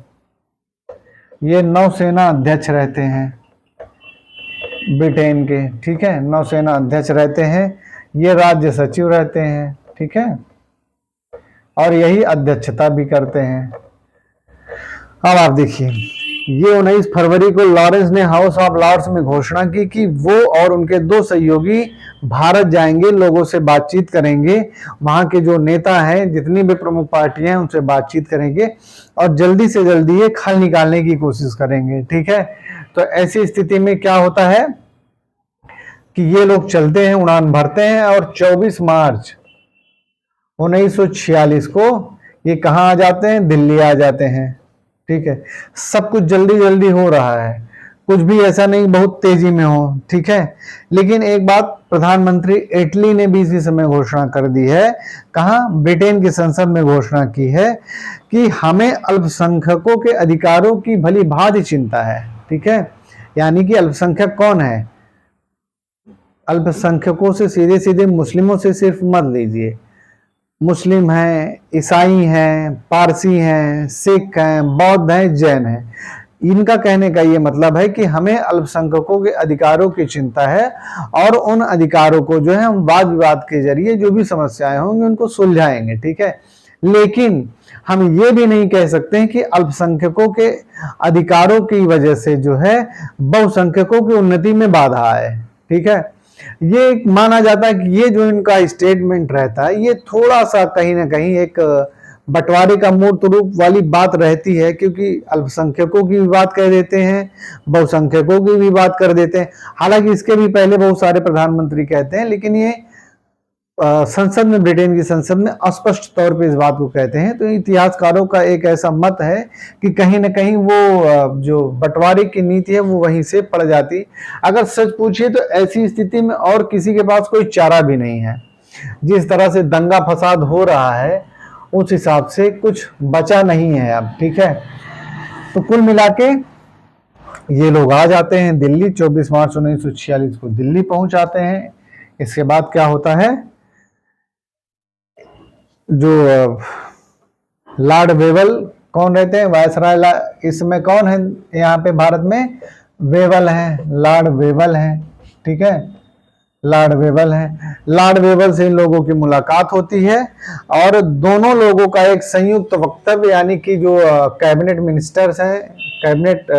ये नौसेना अध्यक्ष रहते हैं ब्रिटेन के। ठीक है, नौसेना अध्यक्ष रहते हैं, ये राज्य सचिव रहते हैं। ठीक है, और यही अध्यक्षता भी करते हैं। अब आप देखिए, ये 19 फरवरी को लॉरेंस ने हाउस ऑफ लॉर्ड्स में घोषणा की कि वो और उनके दो सहयोगी भारत जाएंगे, लोगों से बातचीत करेंगे, वहां के जो नेता हैं, जितनी भी प्रमुख पार्टियां हैं उनसे बातचीत करेंगे और जल्दी से जल्दी ये खल निकालने की कोशिश करेंगे। ठीक है, तो ऐसी स्थिति में क्या होता है कि ये लोग चलते हैं, उड़ान भरते हैं और 24 मार्च 1946 को ये कहाँ आ जाते हैं, दिल्ली आ जाते हैं। ठीक है, सब कुछ जल्दी जल्दी हो रहा है, कुछ भी ऐसा नहीं बहुत तेजी में हो। ठीक है, लेकिन एक बात प्रधानमंत्री एटली ने भी इसी समय घोषणा कर दी है, कहाँ, ब्रिटेन की संसद में घोषणा की है कि हमें अल्पसंख्यकों के अधिकारों की भली भांति चिंता है। ठीक है, यानी कि अल्पसंख्यक कौन है, अल्पसंख्यकों से सीधे सीधे मुस्लिमों से सिर्फ मत लीजिए, मुस्लिम हैं, ईसाई हैं, पारसी हैं, सिख हैं, बौद्ध हैं, जैन हैं, इनका कहने का ये मतलब है कि हमें अल्पसंख्यकों के अधिकारों की चिंता है और उन अधिकारों को जो है हम वाद विवाद के जरिए जो भी समस्याएं होंगी उनको सुलझाएंगे। ठीक है, लेकिन हम ये भी नहीं कह सकते हैं कि अल्पसंख्यकों के अधिकारों की वजह से जो है बहुसंख्यकों की उन्नति में बाधा है। ठीक है, ये माना जाता है कि ये जो इनका स्टेटमेंट रहता है ये थोड़ा सा कहीं ना कहीं एक बंटवारे का मूर्त रूप वाली बात रहती है, क्योंकि अल्पसंख्यकों की भी बात कह देते हैं, बहुसंख्यकों की भी बात कर देते हैं। हालांकि इसके भी पहले बहुत सारे प्रधानमंत्री कहते हैं, लेकिन ये संसद में, ब्रिटेन की संसद में अस्पष्ट तौर पे इस बात को कहते हैं। तो इतिहासकारों का एक ऐसा मत है कि कहीं ना कहीं वो जो बंटवारे की नीति है वो वहीं से पड़ जाती। अगर सच पूछिए तो ऐसी स्थिति में और किसी के पास कोई चारा भी नहीं है। जिस तरह से दंगा फसाद हो रहा है उस हिसाब से कुछ बचा नहीं है अब, ठीक है। तो कुल मिला के ये लोग आ जाते हैं दिल्ली, 24 मार्च 1946 को दिल्ली पहुंच आते हैं। इसके बाद क्या होता है, जो लॉर्ड वेवल कौन रहते हैं, वायसराय इसमें कौन है यहाँ पे भारत में, वेवल हैं, लॉर्ड वेवल हैं, ठीक है, लॉर्ड वेवल हैं। लॉर्ड वेवल से इन लोगों की मुलाकात होती है और दोनों लोगों का एक संयुक्त वक्तव्य, यानी कि जो कैबिनेट मिनिस्टर्स हैं, कैबिनेट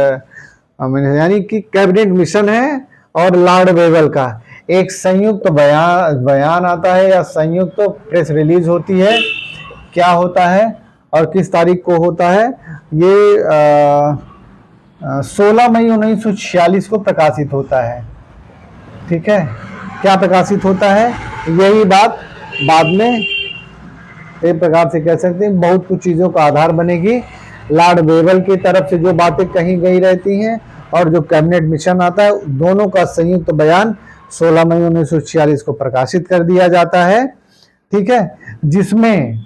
यानी कि कैबिनेट मिशन है और लॉर्ड वेवल का एक संयुक्त बयान आता है या संयुक्त प्रेस रिलीज होती है। क्या होता है और किस तारीख को होता है, ये 16 मई 1946 को प्रकाशित होता है, ठीक है। क्या प्रकाशित होता है, यही बात बाद में एक प्रकार से कह सकते हैं बहुत कुछ चीजों का आधार बनेगी। लॉर्ड वेवल की तरफ से जो बातें कही गई रहती हैं और जो कैबिनेट मिशन आता है, दोनों का संयुक्त बयान 16 मई 1946 को प्रकाशित कर दिया जाता है, ठीक है। जिसमें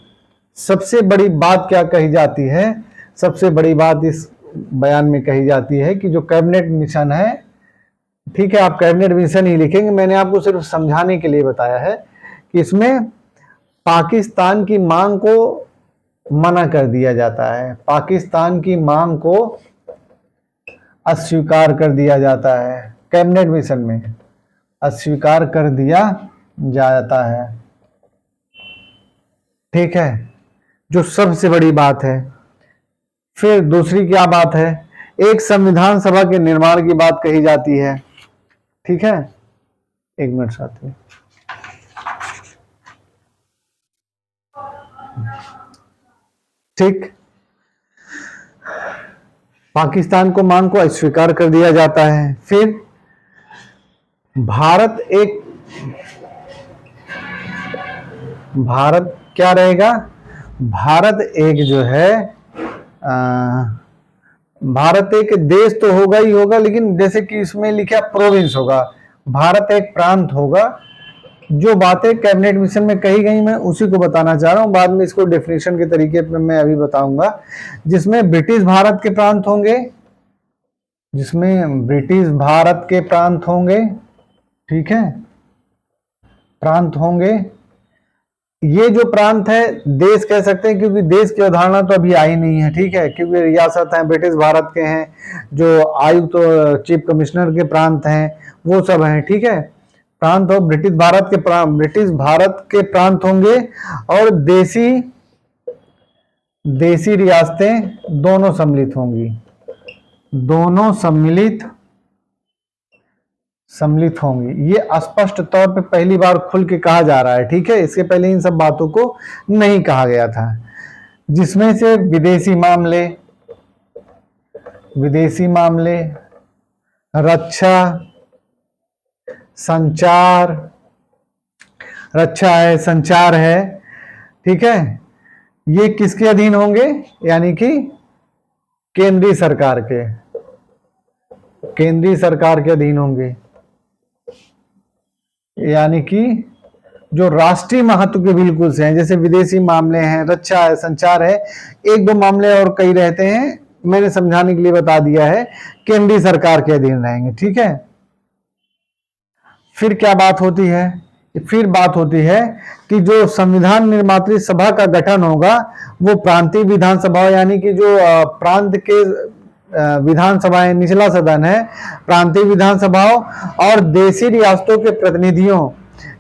सबसे बड़ी बात क्या कही जाती है, सबसे बड़ी बात इस बयान में कही जाती है कि जो कैबिनेट मिशन है, ठीक है, आप कैबिनेट मिशन ही लिखेंगे, मैंने आपको सिर्फ समझाने के लिए बताया है कि इसमें पाकिस्तान की मांग को मना कर दिया जाता है, पाकिस्तान की मांग को अस्वीकार कर दिया जाता है, कैबिनेट मिशन में अस्वीकार कर दिया जाता है, ठीक है, जो सबसे बड़ी बात है। फिर दूसरी क्या बात है, एक संविधान सभा के निर्माण की बात कही जाती है, ठीक है। एक मिनट साथी, ठीक, पाकिस्तान को मांग को अस्वीकार कर दिया जाता है। फिर भारत क्या रहेगा, भारत एक जो है भारत एक देश तो होगा ही होगा, लेकिन जैसे कि इसमें लिखा प्रोविंस होगा, भारत एक प्रांत होगा। जो बातें कैबिनेट मिशन में कही गई मैं उसी को बताना चाह रहा हूं, बाद में इसको डेफिनेशन के तरीके पे मैं अभी बताऊंगा। जिसमें ब्रिटिश भारत के प्रांत होंगे, जिसमें ब्रिटिश भारत के प्रांत होंगे, ठीक है, प्रांत होंगे। ये जो प्रांत है देश कह सकते हैं, क्योंकि देश की अवधारणा तो अभी आई नहीं है, ठीक है, क्योंकि रियासत हैं, ब्रिटिश भारत के हैं, जो आयुक्त तो चीफ कमिश्नर के प्रांत हैं, वो सब हैं, ठीक है। प्रांत और ब्रिटिश भारत के प्रांत होंगे और देसी रियासतें दोनों सम्मिलित होंगी, दोनों सम्मिलित होंगी। ये स्पष्ट तौर पे पहली बार खुल के कहा जा रहा है, ठीक है, इसके पहले इन सब बातों को नहीं कहा गया था। जिसमें से विदेशी मामले, रक्षा, संचार, रक्षा है, संचार है, ठीक है, ये किसके अधीन होंगे, यानी कि केंद्रीय सरकार के अधीन होंगे, यानी कि जो राष्ट्रीय महत्व के बिल्कुल से हैं। जैसे विदेशी मामले हैं, रक्षा है, संचार है, एक दो मामले और कई रहते हैं, मैंने समझाने के लिए बता दिया है, केंद्रीय सरकार के अधीन रहेंगे, ठीक है। फिर क्या बात होती है, फिर बात होती है कि जो संविधान निर्मात्री सभा का गठन होगा वो प्रांतीय विधानसभा, यानी कि जो प्रांत के विधानसभाएं, निचला सदन है, प्रांतीय विधानसभाओं और देशी रियासतों के प्रतिनिधियों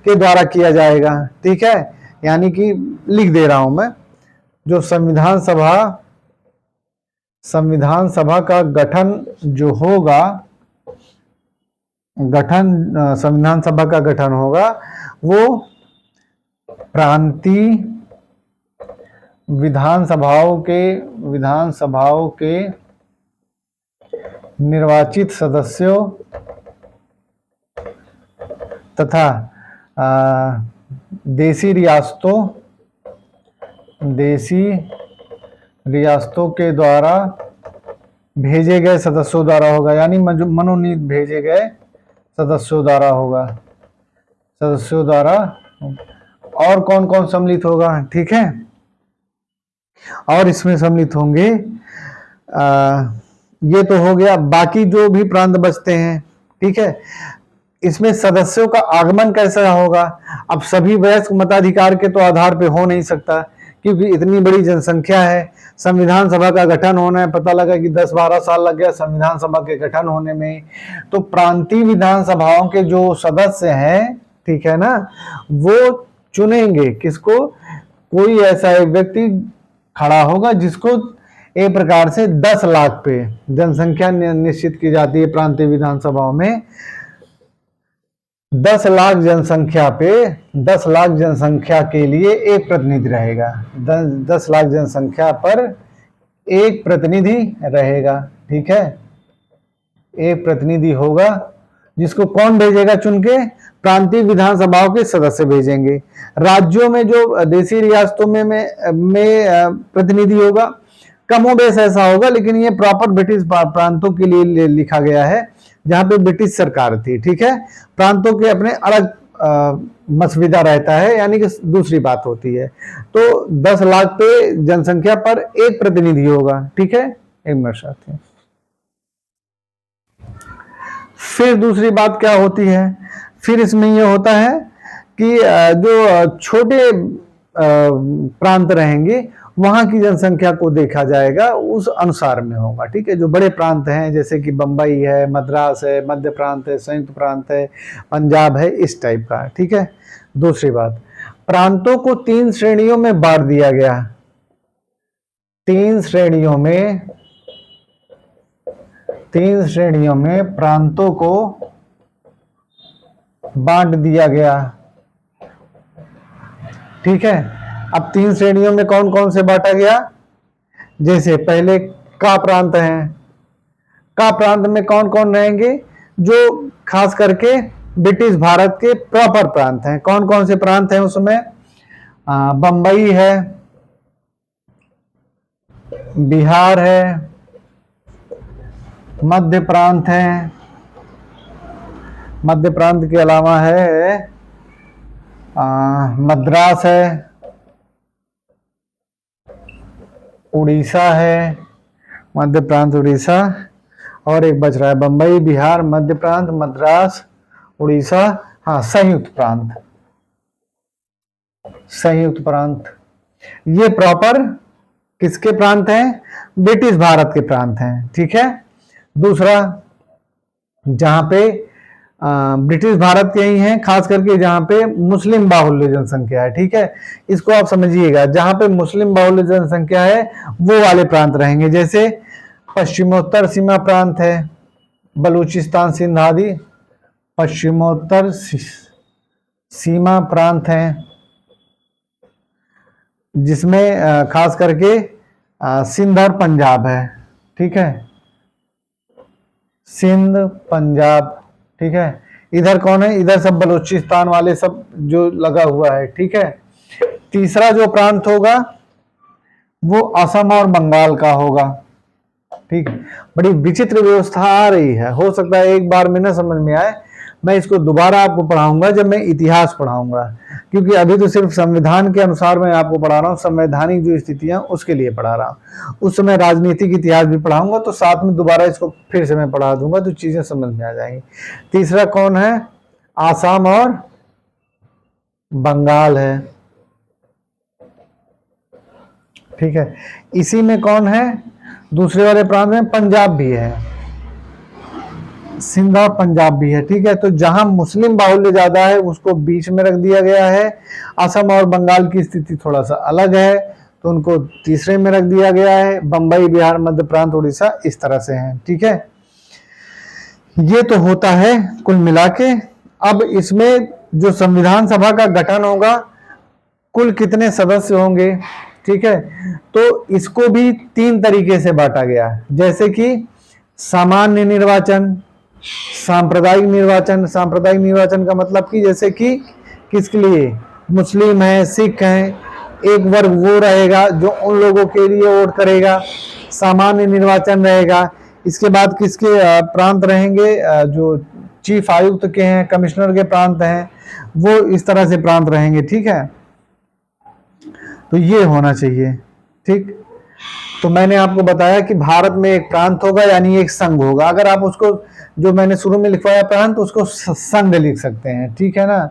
के द्वारा किया जाएगा, ठीक है। यानी कि लिख दे रहा हूं मैं, जो संविधान सभा का गठन जो होगा, संविधान सभा का गठन होगा वो प्रांतीय विधानसभाओं के निर्वाचित सदस्यों तथा देसी रियासतों के द्वारा भेजे गए सदस्यों द्वारा होगा, यानी मनोनीत भेजे गए सदस्यों द्वारा होगा, सदस्यों द्वारा। और कौन कौन सम्मिलित होगा, ठीक है, और इसमें सम्मिलित होंगे ये तो हो गया। बाकी जो भी प्रांत बचते हैं, ठीक है, इसमें सदस्यों का आगमन कैसा होगा। अब सभी वयस्क मताधिकार के तो आधार पे हो नहीं सकता, क्योंकि इतनी बड़ी जनसंख्या है। संविधान सभा का गठन होना है, पता लगा कि 10-12 साल लग गया संविधान सभा के गठन होने में। तो प्रांतीय विधानसभाओं के जो सदस्य हैं, ठीक है ना, वो चुनेंगे किसको, कोई ऐसा एक व्यक्ति खड़ा होगा जिसको एक प्रकार से 10 लाख पे जनसंख्या निश्चित की जाती है प्रांतीय विधानसभाओं में। 10 लाख जनसंख्या पे 10 लाख जनसंख्या के लिए एक प्रतिनिधि रहेगा। 10 लाख जनसंख्या पर एक प्रतिनिधि रहेगा, ठीक है, एक प्रतिनिधि होगा जिसको कौन भेजेगा चुन के, प्रांतीय विधानसभाओं के सदस्य भेजेंगे। राज्यों में जो देसी रियासतों में प्रतिनिधि होगा, कमोबेश ऐसा होगा, लेकिन ये प्रॉपर ब्रिटिश प्रांतों के लिए लिखा गया है जहां पे ब्रिटिश सरकार थी, ठीक है। प्रांतों के अपने अलग मसविदा रहता है, यानी कि दूसरी बात होती है। तो 10 लाख पे जनसंख्या पर एक प्रतिनिधि होगा, ठीक है। एक मिनट साथी, फिर दूसरी बात क्या होती है, फिर इसमें यह होता है कि जो छोटे प्रांत रहेंगे वहां की जनसंख्या को देखा जाएगा, उस अनुसार में होगा, ठीक है। जो बड़े प्रांत हैं जैसे कि बंबई है, मद्रास है, मध्य प्रांत है, संयुक्त प्रांत है, पंजाब है, इस टाइप का, ठीक है। दूसरी बात, प्रांतों को 3 श्रेणियों में बांट दिया गया। 3 श्रेणियों में प्रांतों को बांट दिया गया, ठीक है। अब 3 श्रेणियों में कौन कौन से बांटा गया, जैसे पहले का प्रांत है। का प्रांत में कौन कौन रहेंगे, जो खास करके ब्रिटिश भारत के प्रॉपर प्रांत हैं। कौन कौन से प्रांत हैं उसमें, बंबई है, बिहार है, मध्य प्रांत है, मध्य प्रांत के अलावा है मद्रास है, उड़ीसा है, मध्य प्रांत उड़ीसा, और एक बच रहा है बंबई, बिहार, मध्य प्रांत, मद्रास, उड़ीसा, हाँ, संयुक्त प्रांत। ये प्रॉपर किसके प्रांत हैं, ब्रिटिश भारत के प्रांत हैं, ठीक है। दूसरा, जहां पे ब्रिटिश भारत के ही हैं, खास करके जहां पे मुस्लिम बाहुल्य जनसंख्या है, ठीक है। इसको आप समझिएगा, जहां पे मुस्लिम बाहुल्य जनसंख्या है वो वाले प्रांत रहेंगे, जैसे पश्चिमोत्तर सीमा प्रांत है, बलूचिस्तान, सिंध आदि पश्चिमोत्तर सीमा प्रांत हैं, जिसमें खास करके सिंध और पंजाब है, ठीक है, सिंध, पंजाब, ठीक है। इधर कौन है, इधर सब बलूचिस्तान वाले सब जो लगा हुआ है, ठीक है। तीसरा जो प्रांत होगा वो असम और बंगाल का होगा, ठीक है। बड़ी विचित्र व्यवस्था आ रही है, हो सकता है एक बार में ना समझ में आए, मैं इसको दोबारा आपको पढ़ाऊंगा जब मैं इतिहास पढ़ाऊंगा, क्योंकि अभी तो सिर्फ संविधान के अनुसार मैं आपको पढ़ा रहा हूँ, संवैधानिक जो स्थितियां उसके लिए पढ़ा रहा हूँ। उस समय राजनीतिक इतिहास भी पढ़ाऊंगा, तो साथ में दोबारा इसको फिर से मैं पढ़ा दूंगा, तो चीजें समझ में आ जाएंगी। तीसरा कौन है, आसाम और बंगाल है, ठीक है। इसी में कौन है, दूसरे वाले प्रांत में पंजाब भी है, सिंध और पंजाब भी है, ठीक है। तो जहां मुस्लिम बाहुल्य ज्यादा है उसको बीच में रख दिया गया है। असम और बंगाल की स्थिति थोड़ा सा अलग है, तो उनको तीसरे में रख दिया गया है। बंबई, बिहार, मध्य प्रांत, उड़ीसा इस तरह से हैं, ठीक है। ये तो होता है कुल मिला के। अब इसमें जो संविधान सभा का गठन होगा, कुल कितने सदस्य होंगे, ठीक है। तो इसको भी 3 तरीके से बांटा गया है, जैसे कि सामान्य निर्वाचन, सांप्रदायिक निर्वाचन। सांप्रदायिक निर्वाचन का मतलब कि जैसे कि किसके लिए, मुस्लिम है, सिख है, एक वर्ग वो रहेगा जो उन लोगों के लिए वोट करेगा, सामान्य निर्वाचन रहेगा। इसके बाद किसके प्रांत रहेंगे, जो चीफ आयुक्त के हैं, कमिश्नर के प्रांत हैं, वो इस तरह से प्रांत रहेंगे। ठीक है, तो ये होना चाहिए। ठीक, तो मैंने आपको बताया कि भारत में एक प्रांत होगा यानी एक संघ होगा। अगर आप उसको, जो मैंने शुरू में लिखवाया प्रांत, उसको संघ लिख सकते हैं। ठीक है ना,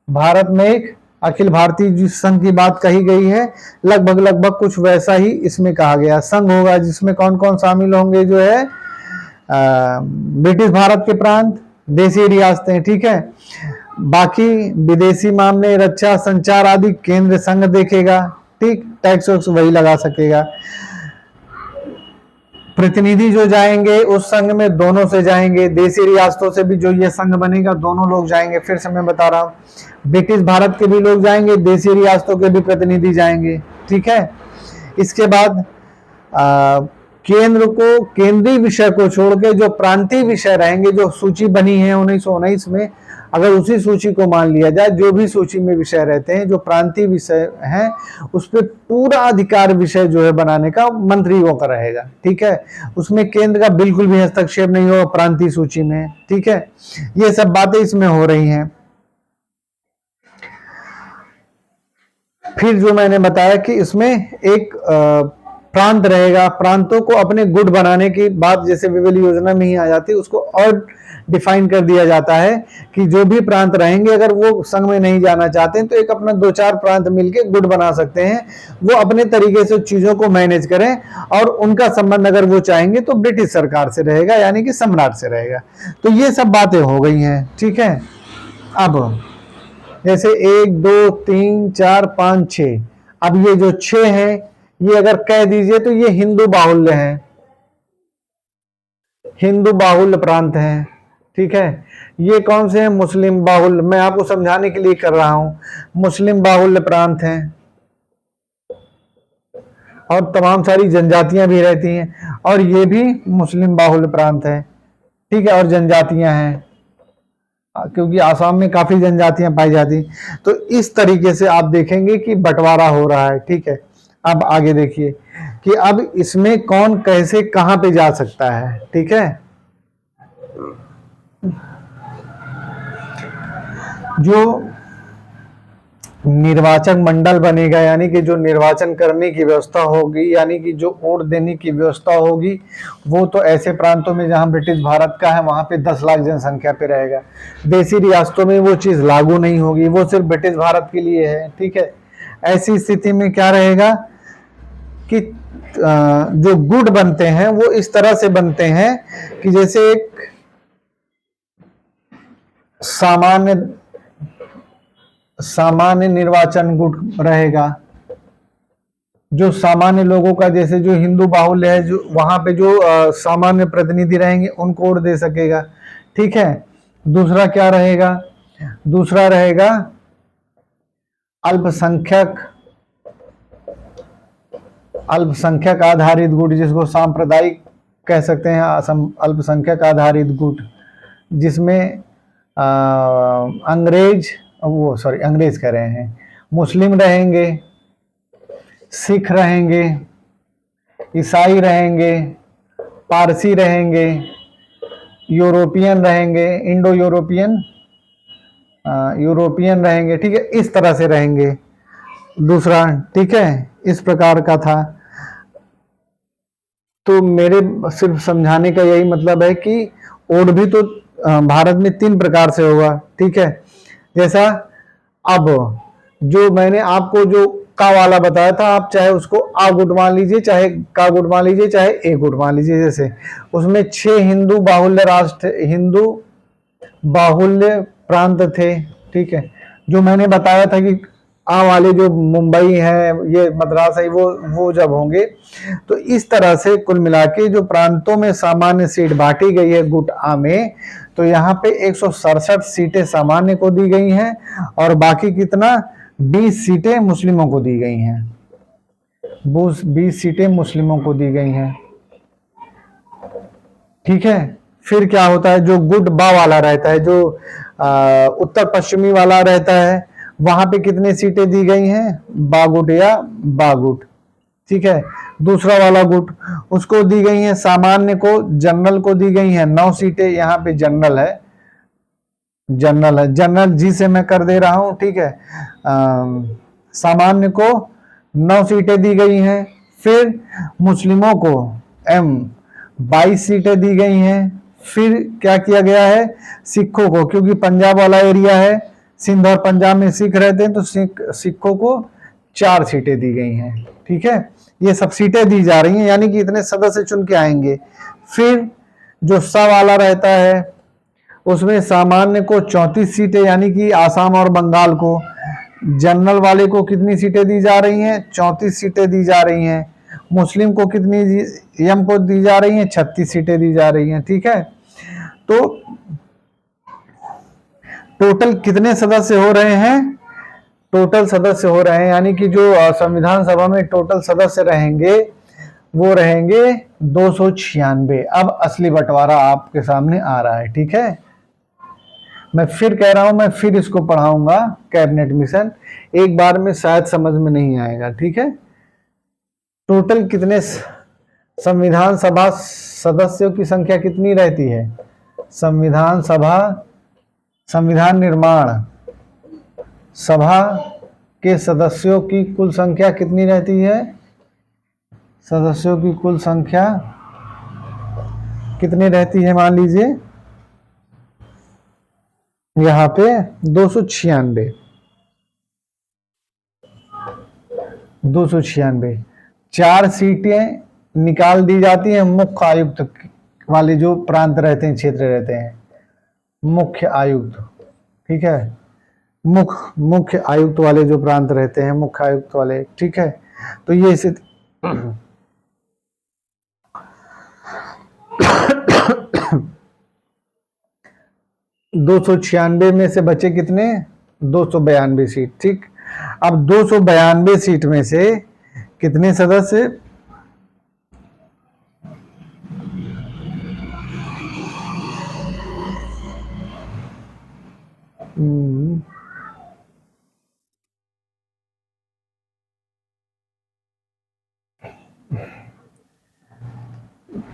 भारत में एक अखिल भारतीय जिस संघ की बात कही गई है, लगभग लगभग कुछ वैसा ही इसमें कहा गया। संघ होगा जिसमें कौन कौन शामिल होंगे, जो है ब्रिटिश भारत के प्रांत, देशी रियासतें। ठीक है, बाकी विदेशी मामले, रक्षा, संचार आदि केंद्र संघ देखेगा। ठीक, टैक्स वैक्स वही लगा सकेगा। प्रतिनिधि जो जाएंगे उस संघ में दोनों से जाएंगे, देशी रियासतों से भी जो ये संघ बनेगा दोनों लोग जाएंगे। फिर से मैं बता रहा हूं, ब्रिटिश भारत के भी लोग जाएंगे, देशी रियासतों के भी प्रतिनिधि जाएंगे। ठीक है, इसके बाद केंद्र को, केंद्रीय विषय को छोड़ के जो प्रांतीय विषय रहेंगे, जो सूची बनी है 1919 में, अगर उसी सूची को मान लिया जाए, जो भी सूची में विषय रहते हैं जो प्रांतीय विषय हैं, उस पर पूरा अधिकार विषय जो है बनाने का मंत्रियों का रहेगा। ठीक है, उसमें केंद्र का बिल्कुल भी हस्तक्षेप नहीं होगा प्रांतीय सूची में। ठीक है, ये सब बातें इसमें हो रही हैं। फिर जो मैंने बताया कि इसमें एक प्रांत रहेगा, प्रांतों को अपने गुट बनाने की बात जैसे विवेल योजना में ही आ जाती है, उसको और डिफाइन कर दिया जाता है कि जो भी प्रांत रहेंगे, अगर वो संघ में नहीं जाना चाहते हैं तो एक अपना 2-4 प्रांत मिलके गुट बना सकते हैं, वो अपने तरीके से चीजों को मैनेज करें, और उनका संबंध अगर वो चाहेंगे तो ब्रिटिश सरकार से रहेगा, यानी कि सम्राट से रहेगा। तो ये सब बातें हो गई हैं। ठीक है, अब जैसे 1 2 3 4 5 6, अब ये जो 6 है, ये अगर कह दीजिए तो ये हिंदू बाहुल्य है, हिंदू बाहुल्य प्रांत हैं। ठीक है, ये कौन से हैं, मुस्लिम बाहुल्य, मैं आपको समझाने के लिए कर रहा हूं, मुस्लिम बाहुल्य प्रांत हैं, और तमाम सारी जनजातियां भी रहती हैं, और ये भी मुस्लिम बाहुल्य प्रांत है। ठीक है, और जनजातियां हैं, क्योंकि आसाम में काफी जनजातियां पाई जाती, तो इस तरीके से आप देखेंगे कि बंटवारा हो रहा है। ठीक है, अब आगे देखिए कि अब इसमें कौन कैसे कहां पे जा सकता है। ठीक है, जो निर्वाचन मंडल बनेगा, यानी कि जो निर्वाचन करने की व्यवस्था होगी, यानी कि जो वोट देने की व्यवस्था होगी, वो तो ऐसे प्रांतों में जहां ब्रिटिश भारत का है वहां पे 10 लाख जनसंख्या पे रहेगा। देशी रियासतों में वो चीज लागू नहीं होगी, वो सिर्फ ब्रिटिश भारत के लिए है। ठीक है, ऐसी स्थिति में क्या रहेगा कि जो गुट बनते हैं वो इस तरह से बनते हैं कि जैसे एक सामान्य निर्वाचन गुट रहेगा, जो सामान्य लोगों का, जैसे जो हिंदू बाहुल्य है, जो वहां पे जो सामान्य प्रतिनिधि रहेंगे उनको वोट दे सकेगा। ठीक है, दूसरा क्या रहेगा, दूसरा रहेगा अल्पसंख्यक आधारित गुट, जिसको सांप्रदायिक कह सकते हैं, अल्पसंख्यक आधारित गुट, जिसमें अंग्रेज कह रहे हैं, मुस्लिम रहेंगे, सिख रहेंगे, ईसाई रहेंगे, पारसी रहेंगे, यूरोपियन रहेंगे, इंडो यूरोपियन रहेंगे। ठीक है, इस तरह से रहेंगे दूसरा। ठीक है, इस प्रकार का था। तो मेरे सिर्फ समझाने का यही मतलब है कि वोट भी तो भारत में 3 प्रकार से होगा। ठीक है, जैसा अब जो मैंने आपको जो का वाला बताया था, आप चाहे उसको आ गुट मान लीजिए, चाहे का गुट मान लीजिए, चाहे ए गुट मान लीजिए। जैसे उसमें 6 हिंदू बाहुल्य प्रांत थे। ठीक है, जो मैंने बताया था कि आ वाले जो मुंबई है, ये मद्रास है, वो जब होंगे, तो इस तरह से कुल मिला के जो प्रांतों में सामान्य सीट बांटी गई है गुट आ में, तो यहाँ पे 167 सीटें सामान्य को दी गई हैं, और बाकी कितना 20 सीटें मुस्लिमों को दी गई हैं। 20 सीटें मुस्लिमों को दी गई हैं। ठीक है, फिर क्या होता है, जो गुट बा वाला रहता है, जो उत्तर पश्चिमी वाला रहता है, वहां पे कितने सीटें दी गई हैं, बागुट या बागुट, ठीक है। दूसरा वाला गुट, उसको दी गई है सामान्य को, जनरल को दी गई है 9 सीटें, यहाँ पे जनरल है, जनरल जी से मैं कर दे रहा हूं, ठीक है। सामान्य को 9 सीटें दी गई हैं। फिर मुस्लिमों को एम 22 सीटें दी गई हैं। फिर क्या किया गया है, सिखों को, क्योंकि पंजाब वाला एरिया है, सिंध और पंजाब में सिख रहते हैं, तो सिखों को 4 सीटें दी गई हैं, ठीक है। ये सब सीटें दी जा रही हैं, यानी कि इतने सदस्य चुन के आएंगे। फिर जो सा वाला रहता है उसमें सामान्य को 34 सीटें, यानी कि आसाम और बंगाल को। जनरल वाले को कितनी सीटें दी जा रही हैं, 34 सीटें दी जा रही हैं। मुस्लिम को कितनी एम को दी जा रही हैं, 36 सीटें दी जा रही हैं, ठीक है। तो टोटल कितने सदस्य हो रहे हैं, टोटल सदस्य हो रहे हैं, यानी कि जो संविधान सभा में टोटल सदस्य रहेंगे वो रहेंगे 296। अब असली बंटवारा आपके सामने आ रहा है, ठीक है। मैं फिर कह रहा हूं, मैं फिर इसको पढ़ाऊंगा कैबिनेट मिशन, एक बार में शायद समझ में नहीं आएगा, ठीक है। टोटल कितने संविधान सभा सदस्यों की संख्या कितनी रहती है, संविधान सभा, संविधान निर्माण सभा के सदस्यों की कुल संख्या कितनी रहती है, सदस्यों की कुल संख्या कितनी रहती है, मान लीजिए यहाँ पे 296, 296। 4 सीटें निकाल दी जाती हैं मुख्य आयुक्त वाले जो प्रांत रहते हैं, क्षेत्र रहते हैं, मुख्य आयुक्त, ठीक है, मुख्य आयुक्त वाले जो प्रांत रहते हैं, मुख्य आयुक्त वाले, ठीक है। तो ये इसे 296 में से बचे कितने, 292 सीट, ठीक। अब 292 सीट में से कितने सदस्य,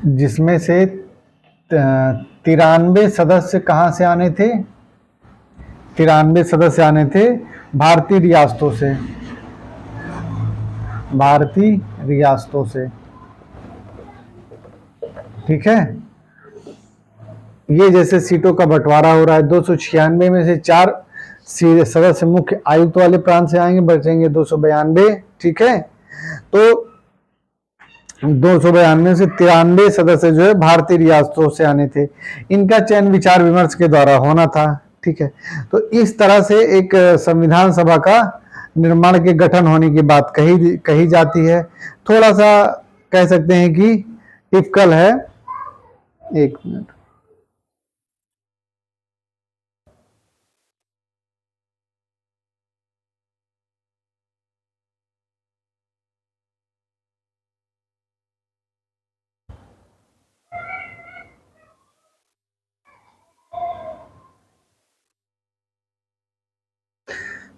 जिसमें से 93 सदस्य कहां से आने थे, 93 सदस्य आने थे भारतीय रियासतों से, भारतीय रियासतों से, ठीक है। ये जैसे सीटों का बंटवारा हो रहा है, 296 में से 4 सदस्य मुख्य आयुक्त वाले प्रांत से आएंगे, बचेंगे 292, ठीक है। तो 292 से 93 सदस्य जो है भारतीय रियासतों से आने थे, इनका चयन विचार विमर्श के द्वारा होना था, ठीक है। तो इस तरह से एक संविधान सभा का निर्माण के गठन होने की बात कही जाती है। थोड़ा सा कह सकते हैं कि टिपिकल है, एक मिनट,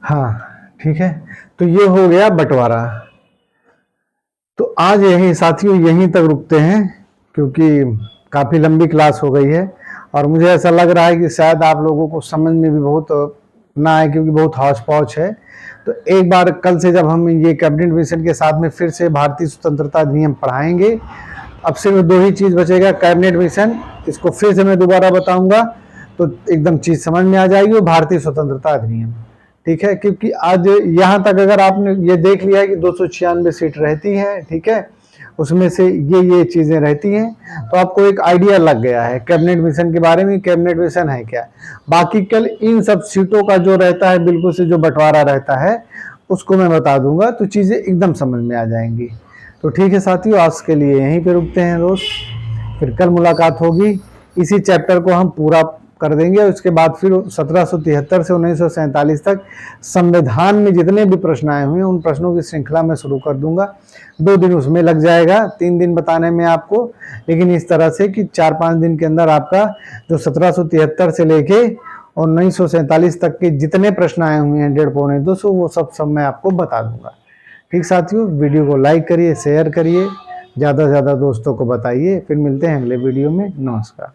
हाँ ठीक है। तो ये हो गया बंटवारा। तो आज यही साथियों यहीं तक रुकते हैं, क्योंकि काफ़ी लंबी क्लास हो गई है और मुझे ऐसा लग रहा है कि शायद आप लोगों को समझ में भी बहुत ना आए, क्योंकि बहुत हौच पौच है। तो एक बार कल से जब हम ये कैबिनेट मिशन के साथ में फिर से भारतीय स्वतंत्रता अधिनियम पढ़ाएंगे, अब सिर्फ 2 ही चीज़ बचेगा, कैबिनेट मिशन, इसको फिर से मैं दोबारा बताऊंगा तो एकदम चीज़ समझ में आ जाएगी, वो भारतीय स्वतंत्रता अधिनियम, ठीक है। क्योंकि आज यहाँ तक अगर आपने ये देख लिया है कि 296 सीट रहती हैं, ठीक है, उसमें से ये चीज़ें रहती हैं, तो आपको एक आइडिया लग गया है कैबिनेट मिशन के बारे में, कैबिनेट मिशन है क्या। बाकी कल इन सब सीटों का जो रहता है बिल्कुल से जो बंटवारा रहता है उसको मैं बता दूंगा, तो चीज़ें एकदम समझ में आ जाएंगी। तो ठीक है साथियों, आज के लिए यहीं पे रुकते हैं दोस्त, फिर कल मुलाकात होगी। इसी चैप्टर को हम पूरा कर देंगे, उसके बाद फिर 1773 से 1947 तक संविधान में जितने भी प्रश्न आए हुए हैं उन प्रश्नों की श्रृंखला में शुरू कर दूंगा। 2 दिन उसमें लग जाएगा, 3 दिन बताने में आपको, लेकिन इस तरह से कि 4-5 दिन के अंदर आपका जो 1773 से लेके और 1947 तक के जितने प्रश्न आए हुए हैं 150 पौने 200 वो सब मैं आपको बता दूंगा। ठीक साथियों, वीडियो को लाइक करिए, शेयर करिए, ज़्यादा से ज़्यादा दोस्तों को बताइए। फिर मिलते हैं अगले वीडियो में। नमस्कार।